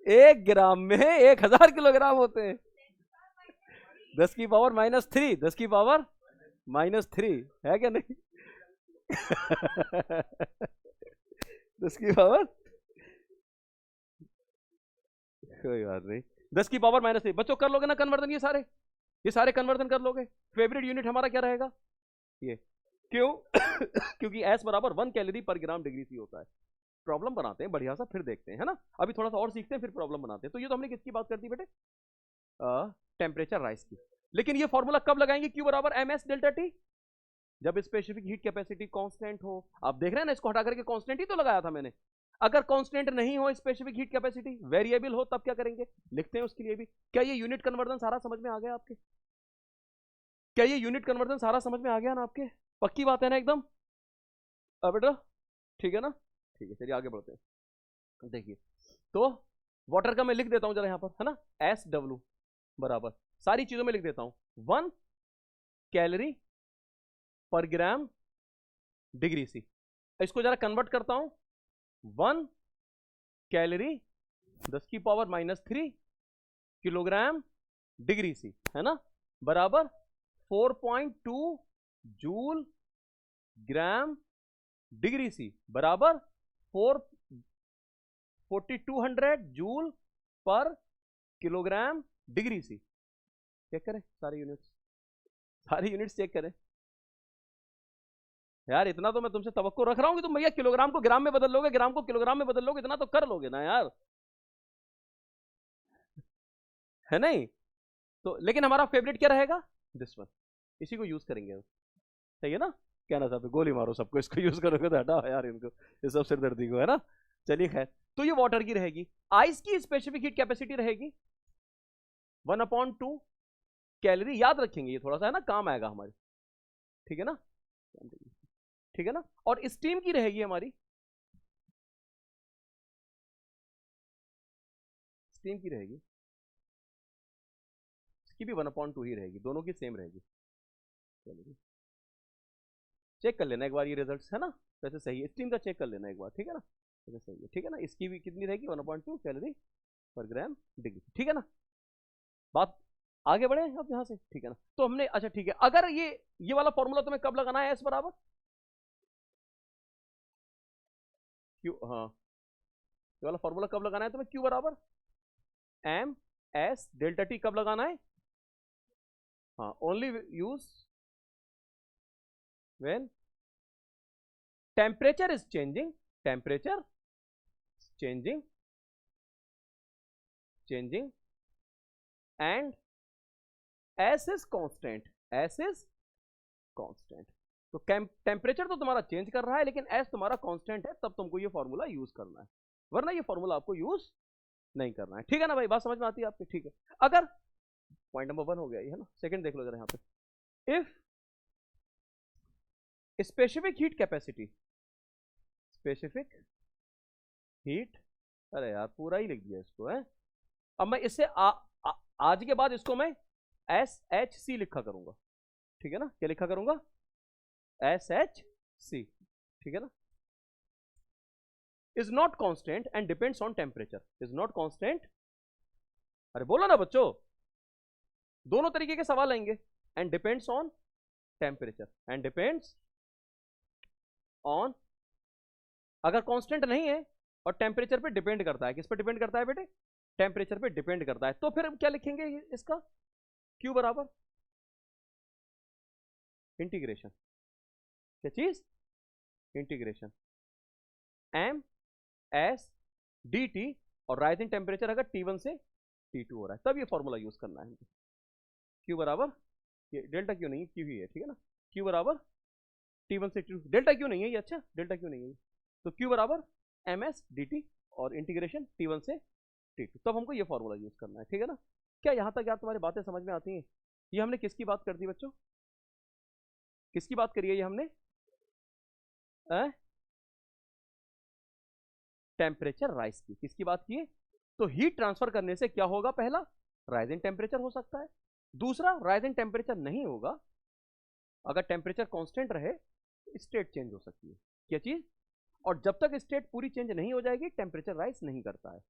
1 ग्राम में 1000 किलोग्राम होते हैं, 10 की पावर -3, 10 की पावर -3 है क्या नहीं 10 की पावर, कोई बात नहीं, 10 की पावर -3। बच्चों कर लोगे ना कन्वर्जन, ये सारे कन्वर्जन कर लोगे। फेवरेट यूनिट हमारा क्या रहेगा, ये, क्यों क्योंकि एस बराबर 1 कैलोरी पर ग्राम डिग्री सी होता है। प्रॉब्लम बनाते हैं बढ़िया सा, फिर देखते हैं, है ना। अभी थोड़ा सा और सीखते हैं फिर प्रॉब्लम बनाते हैं। तो ये तो हमने किसकी बात कर दी बेटे, टेम्परेचर राइज की। लेकिन ये फॉर्मूला कब लगाएंगे, क्यू बराबर एम एस डेल्टा टी, जब स्पेसिफिक हीट कैपेसिटी कांस्टेंट हो। आप देख रहे हैं ना, इसको हटा करके कांस्टेंट ही तो लगाया था मैंने। अगर कांस्टेंट नहीं हो स्पेसिफिक हीट कैपेसिटी, वेरिएबल हो, तब क्या करेंगे, लिखते हैं उसके लिए भी। क्या ये यूनिट कन्वर्जन सारा समझ में आ गया आपके, क्या ये यूनिट कन्वर्जन सारा समझ में आ गया ना आपके, पक्की बात है ना एकदम, अब बेटा ठीक है ना, ठीक है चलिए आगे बढ़ते हैं। देखिए तो वाटर का मैं लिख देता हूं जरा यहां पर, है ना, एस डब्ल्यू बराबर, सारी चीजों में लिख देता हूं, 1 कैलोरी पर ग्राम डिग्री सी। इसको जरा कन्वर्ट करता हूं, 1 कैलोरी 10 की पावर -3 किलोग्राम डिग्री सी, है ना, बराबर 4.2 जूल ग्राम डिग्री सी, बराबर 4200 जूल पर किलोग्राम डिग्री सी। चेक करें सारे यूनिट्स चेक करें यार, इतना तो मैं तुमसे तवक्को रख रहा हूं कि तुम भैया किलोग्राम को ग्राम में बदल लोगे, ग्राम को किलोग्राम में बदल लोगे, इतना तो कर लोगे ना यार, है नहीं। तो लेकिन हमारा फेवरेट क्या रहेगा, दिस वन, इसी को यूज करेंगे, सही है ना। कहना चाहते गोली मारो सबको, इसको यूज करोगे तो हटाओ यार इनको, ये सब सिरदर्दी को, है ना। चलिए खैर, तो ये वाटर की रहेगी। आइस की स्पेसिफिक हीट कैपेसिटी रहेगी 1/2 कैलोरी, याद रखेंगे ये थोड़ा सा, है ना, काम आएगा हमारे, ठीक है ना, ठीक है ना। और स्टीम की रहेगी हमारी स्टीम की रहेगी, इसकी भी 1/2 ही रहेगी, दोनों की सेम रहेगी। चलिए चेक कर लेना एक बार ये रिजल्ट्स, है ना, वैसे सही है, स्टीम का चेक कर लेना एक बार, ठीक है ना, वैसे सही है, ठीक है ना। इसकी भी कितनी रहेगी, 1/2 कैलोरी पर ग्राम डिग्री, ठीक है ना। बात आगे बढ़े अब यहां से, ठीक है ना। तो हमने, अच्छा ठीक है, अगर ये वाला फॉर्मूला तुम्हें कब लगाना है, एस बराबर क्यू, हाँ ये वाला फॉर्मूला कब लगाना है तुम्हें, क्यू बराबर एम एस डेल्टा टी, कब लगाना है, हाँ only use when temperature is changing, temperature changing changing and S is constant, S is constant. तो टेम्परेचर तो तुम्हारा चेंज कर रहा है लेकिन एस तुम्हारा कांस्टेंट है, तब तुमको ये फॉर्मूला यूज करना है, वरना ये फॉर्मूला आपको यूज नहीं करना है, ठीक है ना भाई, बात समझ में आती है आपकी, ठीक है। अगर पॉइंट नंबर 1 हो गया ये, है ना। सेकंड देख लो जरा यहाँ पे, if specific heat capacity, specific heat, अरे यार पूरा ही लिख दिया इसको है। अब मैं इससे आज के बाद इसको मैं एस एच सी लिखा करूंगा, ठीक है ना, क्या लिखा करूंगा, एस एच सी, ठीक है ना। Is not constant and depends on temperature, is not constant, अरे बोलो ना बच्चों, दोनों तरीके के सवाल आएंगे, and depends on temperature, and depends on, अगर कांस्टेंट नहीं है और टेम्परेचर पे डिपेंड करता है, किस पे डिपेंड करता है बेटे, टेम्परेचर पे डिपेंड करता है, तो फिर क्या लिखेंगे इसका, क्यू बराबर इंटीग्रेशन, क्या चीज, integration M S D T, और राइजिंग टेम्परेचर अगर T1 से T2 हो रहा है तब ये फॉर्मूला यूज करना है, क्यू बराबर, ये डेल्टा क्यू नहीं है, क्यू ही है, ठीक है ना, क्यू बराबर T1 से T2, डेल्टा क्यू नहीं है ये, अच्छा डेल्टा क्यू नहीं है, तो क्यू बराबर एम एस डी टी और इंटीग्रेशन T1 से T2, तब हमको ये फॉर्मूला यूज करना है, ठीक है ना। क्या यहां तक यार तुम्हारी बातें समझ में आती हैं। ये हमने किसकी बात कर दी बच्चों, किसकी बात करी है ये हमने, टेम्परेचर राइज की, किसकी बात की है, तो हीट ट्रांसफर करने से क्या होगा, पहला राइजिंग टेम्परेचर हो सकता है, दूसरा राइजिंग टेम्परेचर नहीं होगा, अगर टेम्परेचर कांस्टेंट रहे स्टेट चेंज हो सकती है, क्या चीज, और जब तक स्टेट पूरी चेंज नहीं हो जाएगी टेम्परेचर राइज नहीं करता है।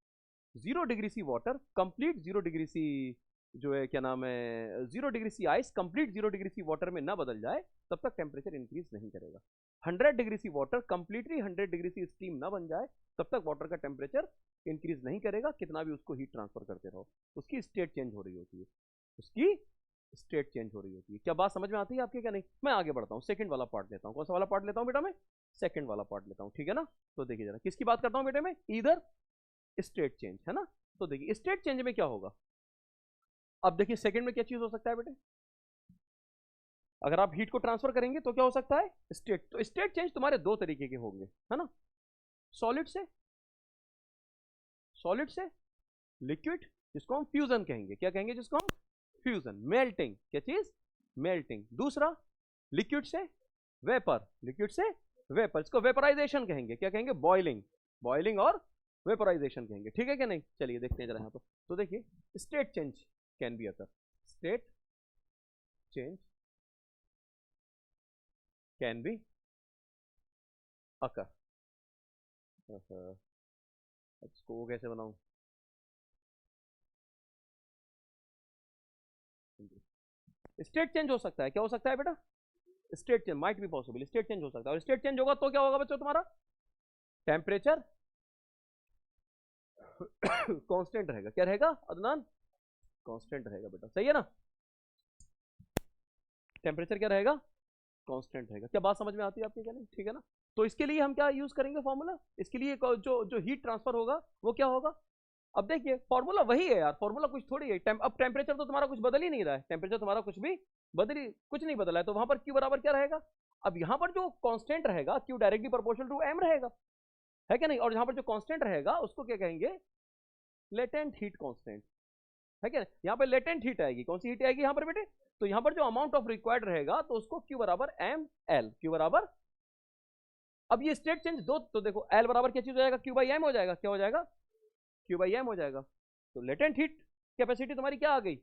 0 degree C water complete 0 degree C, जो है क्या नाम है, 0 degree C ice complete 0 degree C water में ना बदल जाए तब तक टेम्परेचर इंक्रीज नहीं करेगा। 100 degree C water completely 100 degree C steam ना बन जाए तब तक वाटर का टेम्परेचर इंक्रीज नहीं करेगा, कितना भी उसको हीट ट्रांसफर करते रहो, उसकी स्टेट चेंज हो रही होती है, उसकी स्टेट चेंज हो रही होती है। क्या बात समझ में आती है आपके, क्या नहीं। मैं आगे बढ़ता हूँ, सेकंड वाला पार्ट लेता हूँ, कौन सा वाला पार्ट लेता हूँ बेटा मैं, सेकंड वाला पार्ट लेता हूँ, ठीक है ना। तो देखिए जरा किसकी बात करता हूँ बेटे मैं, इधर स्टेट चेंज, है ना। तो देखिए स्टेट चेंज में क्या होगा, अब देखिए सेकंड में क्या चीज हो सकता है बेटे, अगर आप हीट को ट्रांसफर करेंगे तो क्या हो सकता है, स्टेट। तो स्टेट चेंज तुम्हारे दो तरीके के होंगे, है ना, सॉलिड से लिक्विड, जिसको हम फ्यूजन कहेंगे, क्या कहेंगे जिसको हम फ्यूजन, मेल्टिंग, क्या चीज, मेल्टिंग। दूसरा लिक्विड से वेपर, इसको वेपराइजेशन कहेंगे, क्या कहेंगे, बॉइलिंग और वेपराइजेशन कहेंगे, ठीक है क्या नहीं। चलिए देखते हैं जरा यहाँ पर। तो देखिए state change can be occur, state change can be occur, इसको वो कैसे बनाऊं, स्टेट चेंज हो सकता है, क्या हो सकता है बेटा, state change might be possible, state change हो सकता है, और स्टेट चेंज होगा तो क्या होगा बच्चों, तुम्हारा टेम्परेचर कांस्टेंट रहेगा, क्या रहेगा अदनान, कांस्टेंट रहेगा बेटा, सही है ना, टेम्परेचर क्या रहेगा, कांस्टेंट रहेगा। क्या बात समझ में आती है आपकी, क्या नहीं, ठीक है ना। तो इसके लिए हम क्या यूज करेंगे फॉर्मूला, इसके लिए जो हीट ट्रांसफर होगा वो क्या होगा, अब देखिए फॉर्मूला वही है यार, फॉर्मूला कुछ थोड़ी है, अब टेम्परेचर तो तुम्हारा कुछ बदल ही नहीं रहा है, टेम्परेचर तुम्हारा कुछ नहीं बदला है, तो वहां पर क्यू बराबर क्या रहेगा, अब यहां पर जो कांस्टेंट रहेगा Q directly proportional to M रहेगा, है क्या नहीं, और यहां पर जो कांस्टेंट रहेगा उसको क्या कहेंगे, लेटेंट हीट कांस्टेंट, है क्या, यहाँ पे लेटेंट हीट आएगी, कौन सी हीट आएगी यहाँ पर बेटे, तो यहाँ पर जो अमाउंट ऑफ रिक्वायर्ड रहेगा तो उसको क्यू बराबर एम एल, क्यू बराबर, अब ये स्टेट चेंज दो, तो देखो एल बराबर क्या चीज हो जाएगा, क्यू बाई एम हो जाएगा, क्या हो जाएगा, क्यू बाई एम हो जाएगा, तो लेटेंट हीट कैपेसिटी तुम्हारी क्या आ गई,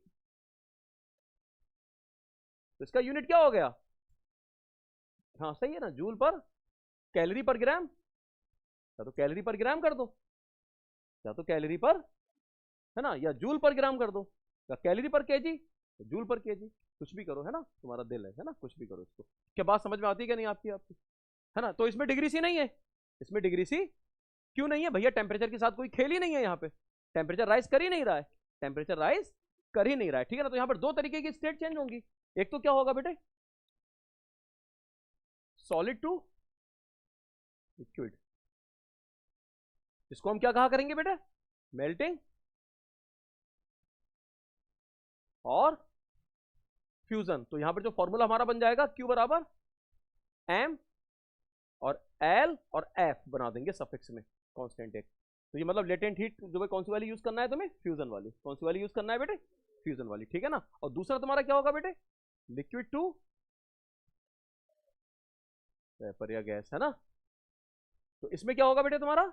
तो इसका यूनिट क्या हो गया, हाँ सही है ना, जूल पर कैलोरी पर ग्राम, या तो कैलोरी पर ग्राम कर दो, या तो कैलोरी पर, है ना, या जूल पर ग्राम कर दो, या कैलोरी पर केजी, जूल पर केजी, कुछ भी करो, है ना, तुम्हारा दिल है ना, कुछ भी करो इसको। क्या बात समझ में आती है क्या नहीं आपकी आपकी, है ना। तो इसमें डिग्री सी नहीं है, इसमें डिग्री सी क्यों नहीं है भैया, टेम्परेचर के साथ कोई खेल ही नहीं है यहाँ पे, टेम्परेचर राइज कर ही नहीं रहा है, टेम्परेचर राइज कर ही नहीं रहा है, ठीक है ना। तो यहाँ पर दो तरीके की स्टेट चेंज होंगी, एक तो क्या होगा बेटे, सॉलिड टू लिक्विड, इसको हम क्या कहा करेंगे बेटे, मेल्टिंग और फ्यूजन। तो यहां पर जो फॉर्मूला हमारा बन जाएगा Q बराबर M और L और F बना देंगे सफिक्स में कांस्टेंट एक। तो ये मतलब लेटेंट हीट जो है कौन सी वाली यूज करना है तुम्हें, फ्यूजन वाली, कौन सी वाली यूज करना है बेटे, फ्यूजन वाली, ठीक है ना। और दूसरा तुम्हारा क्या होगा बेटे, लिक्विड टू वेपर या गैस, है ना। तो इसमें क्या होगा बेटे तुम्हारा,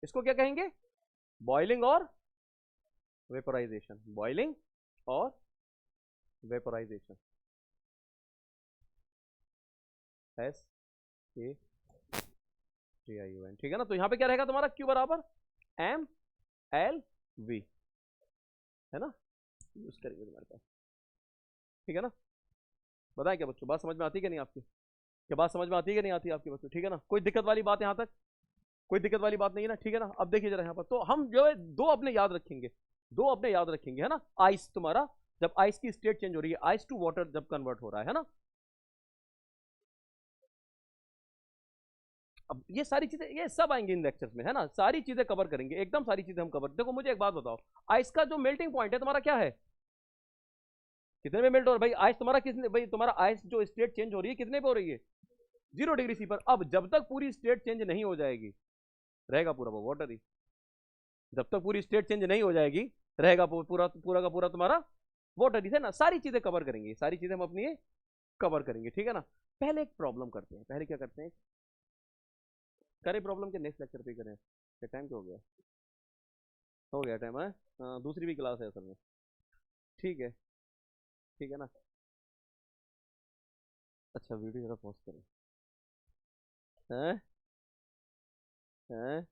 इसको क्या कहेंगे, बॉइलिंग और वेपोराइजेशन, बॉइलिंग और वेपोराइजेशन, SATION, ठीक है ना। तो यहां पे क्या रहेगा तुम्हारा, Q बराबर MLV, है ना, यूज करेंगे तुम्हारे पास, ठीक है ना। बताएं क्या बच्चों, बात समझ में आती है कि नहीं आपकी, क्या बात समझ में आती है कि नहीं आती है आपके बच्चों, ठीक है ना, कोई दिक्कत वाली बात यहाँ तक, कोई दिक्कत वाली बात नहीं है ना, ठीक है ना। अब देखिए जरा यहाँ पर, तो हम जो है दो अपने याद रखेंगे, दो अपने याद रखेंगे, है ना। आइस तुम्हारा, जब आइस की स्टेट चेंज हो रही है, आइस टू वाटर जब कन्वर्ट हो रहा है ना, अब ये सारी चीजें ये सब आएंगे इन लेक्चर्स में, है ना, सारी चीजें कवर करेंगे, एकदम सारी चीजें हम कवर। देखो मुझे एक बात बताओ, आइस का जो मेल्टिंग पॉइंट है तुम्हारा क्या है, कितने में मेल्ट हो रहा है भाई आइस तुम्हारा, कितने भाई तुम्हारा आइस जो स्टेट चेंज हो रही है कितने पे हो रही है, 0 डिग्री सी पर। अब जब तक पूरी स्टेट चेंज नहीं हो जाएगी रहेगा पूरा वो वाटर ही, जब तक पूरी स्टेट चेंज नहीं हो जाएगी रहेगा पूरा पूरा का पूरा तुम्हारा वाटर ही, है ना। सारी चीजें कवर करेंगे, सारी चीजें हम अपनी कवर करेंगे, ठीक है ना। पहले एक प्रॉब्लम करते हैं, पहले क्या करते हैं, करें प्रॉब्लम के नेक्स्ट लेक्चर पे करें, टाइम तो हो गया टाइम है, दूसरी भी क्लास है असल में, ठीक है, ठीक है ना। अच्छा वीडियो जरा पॉज करें, हैं हैं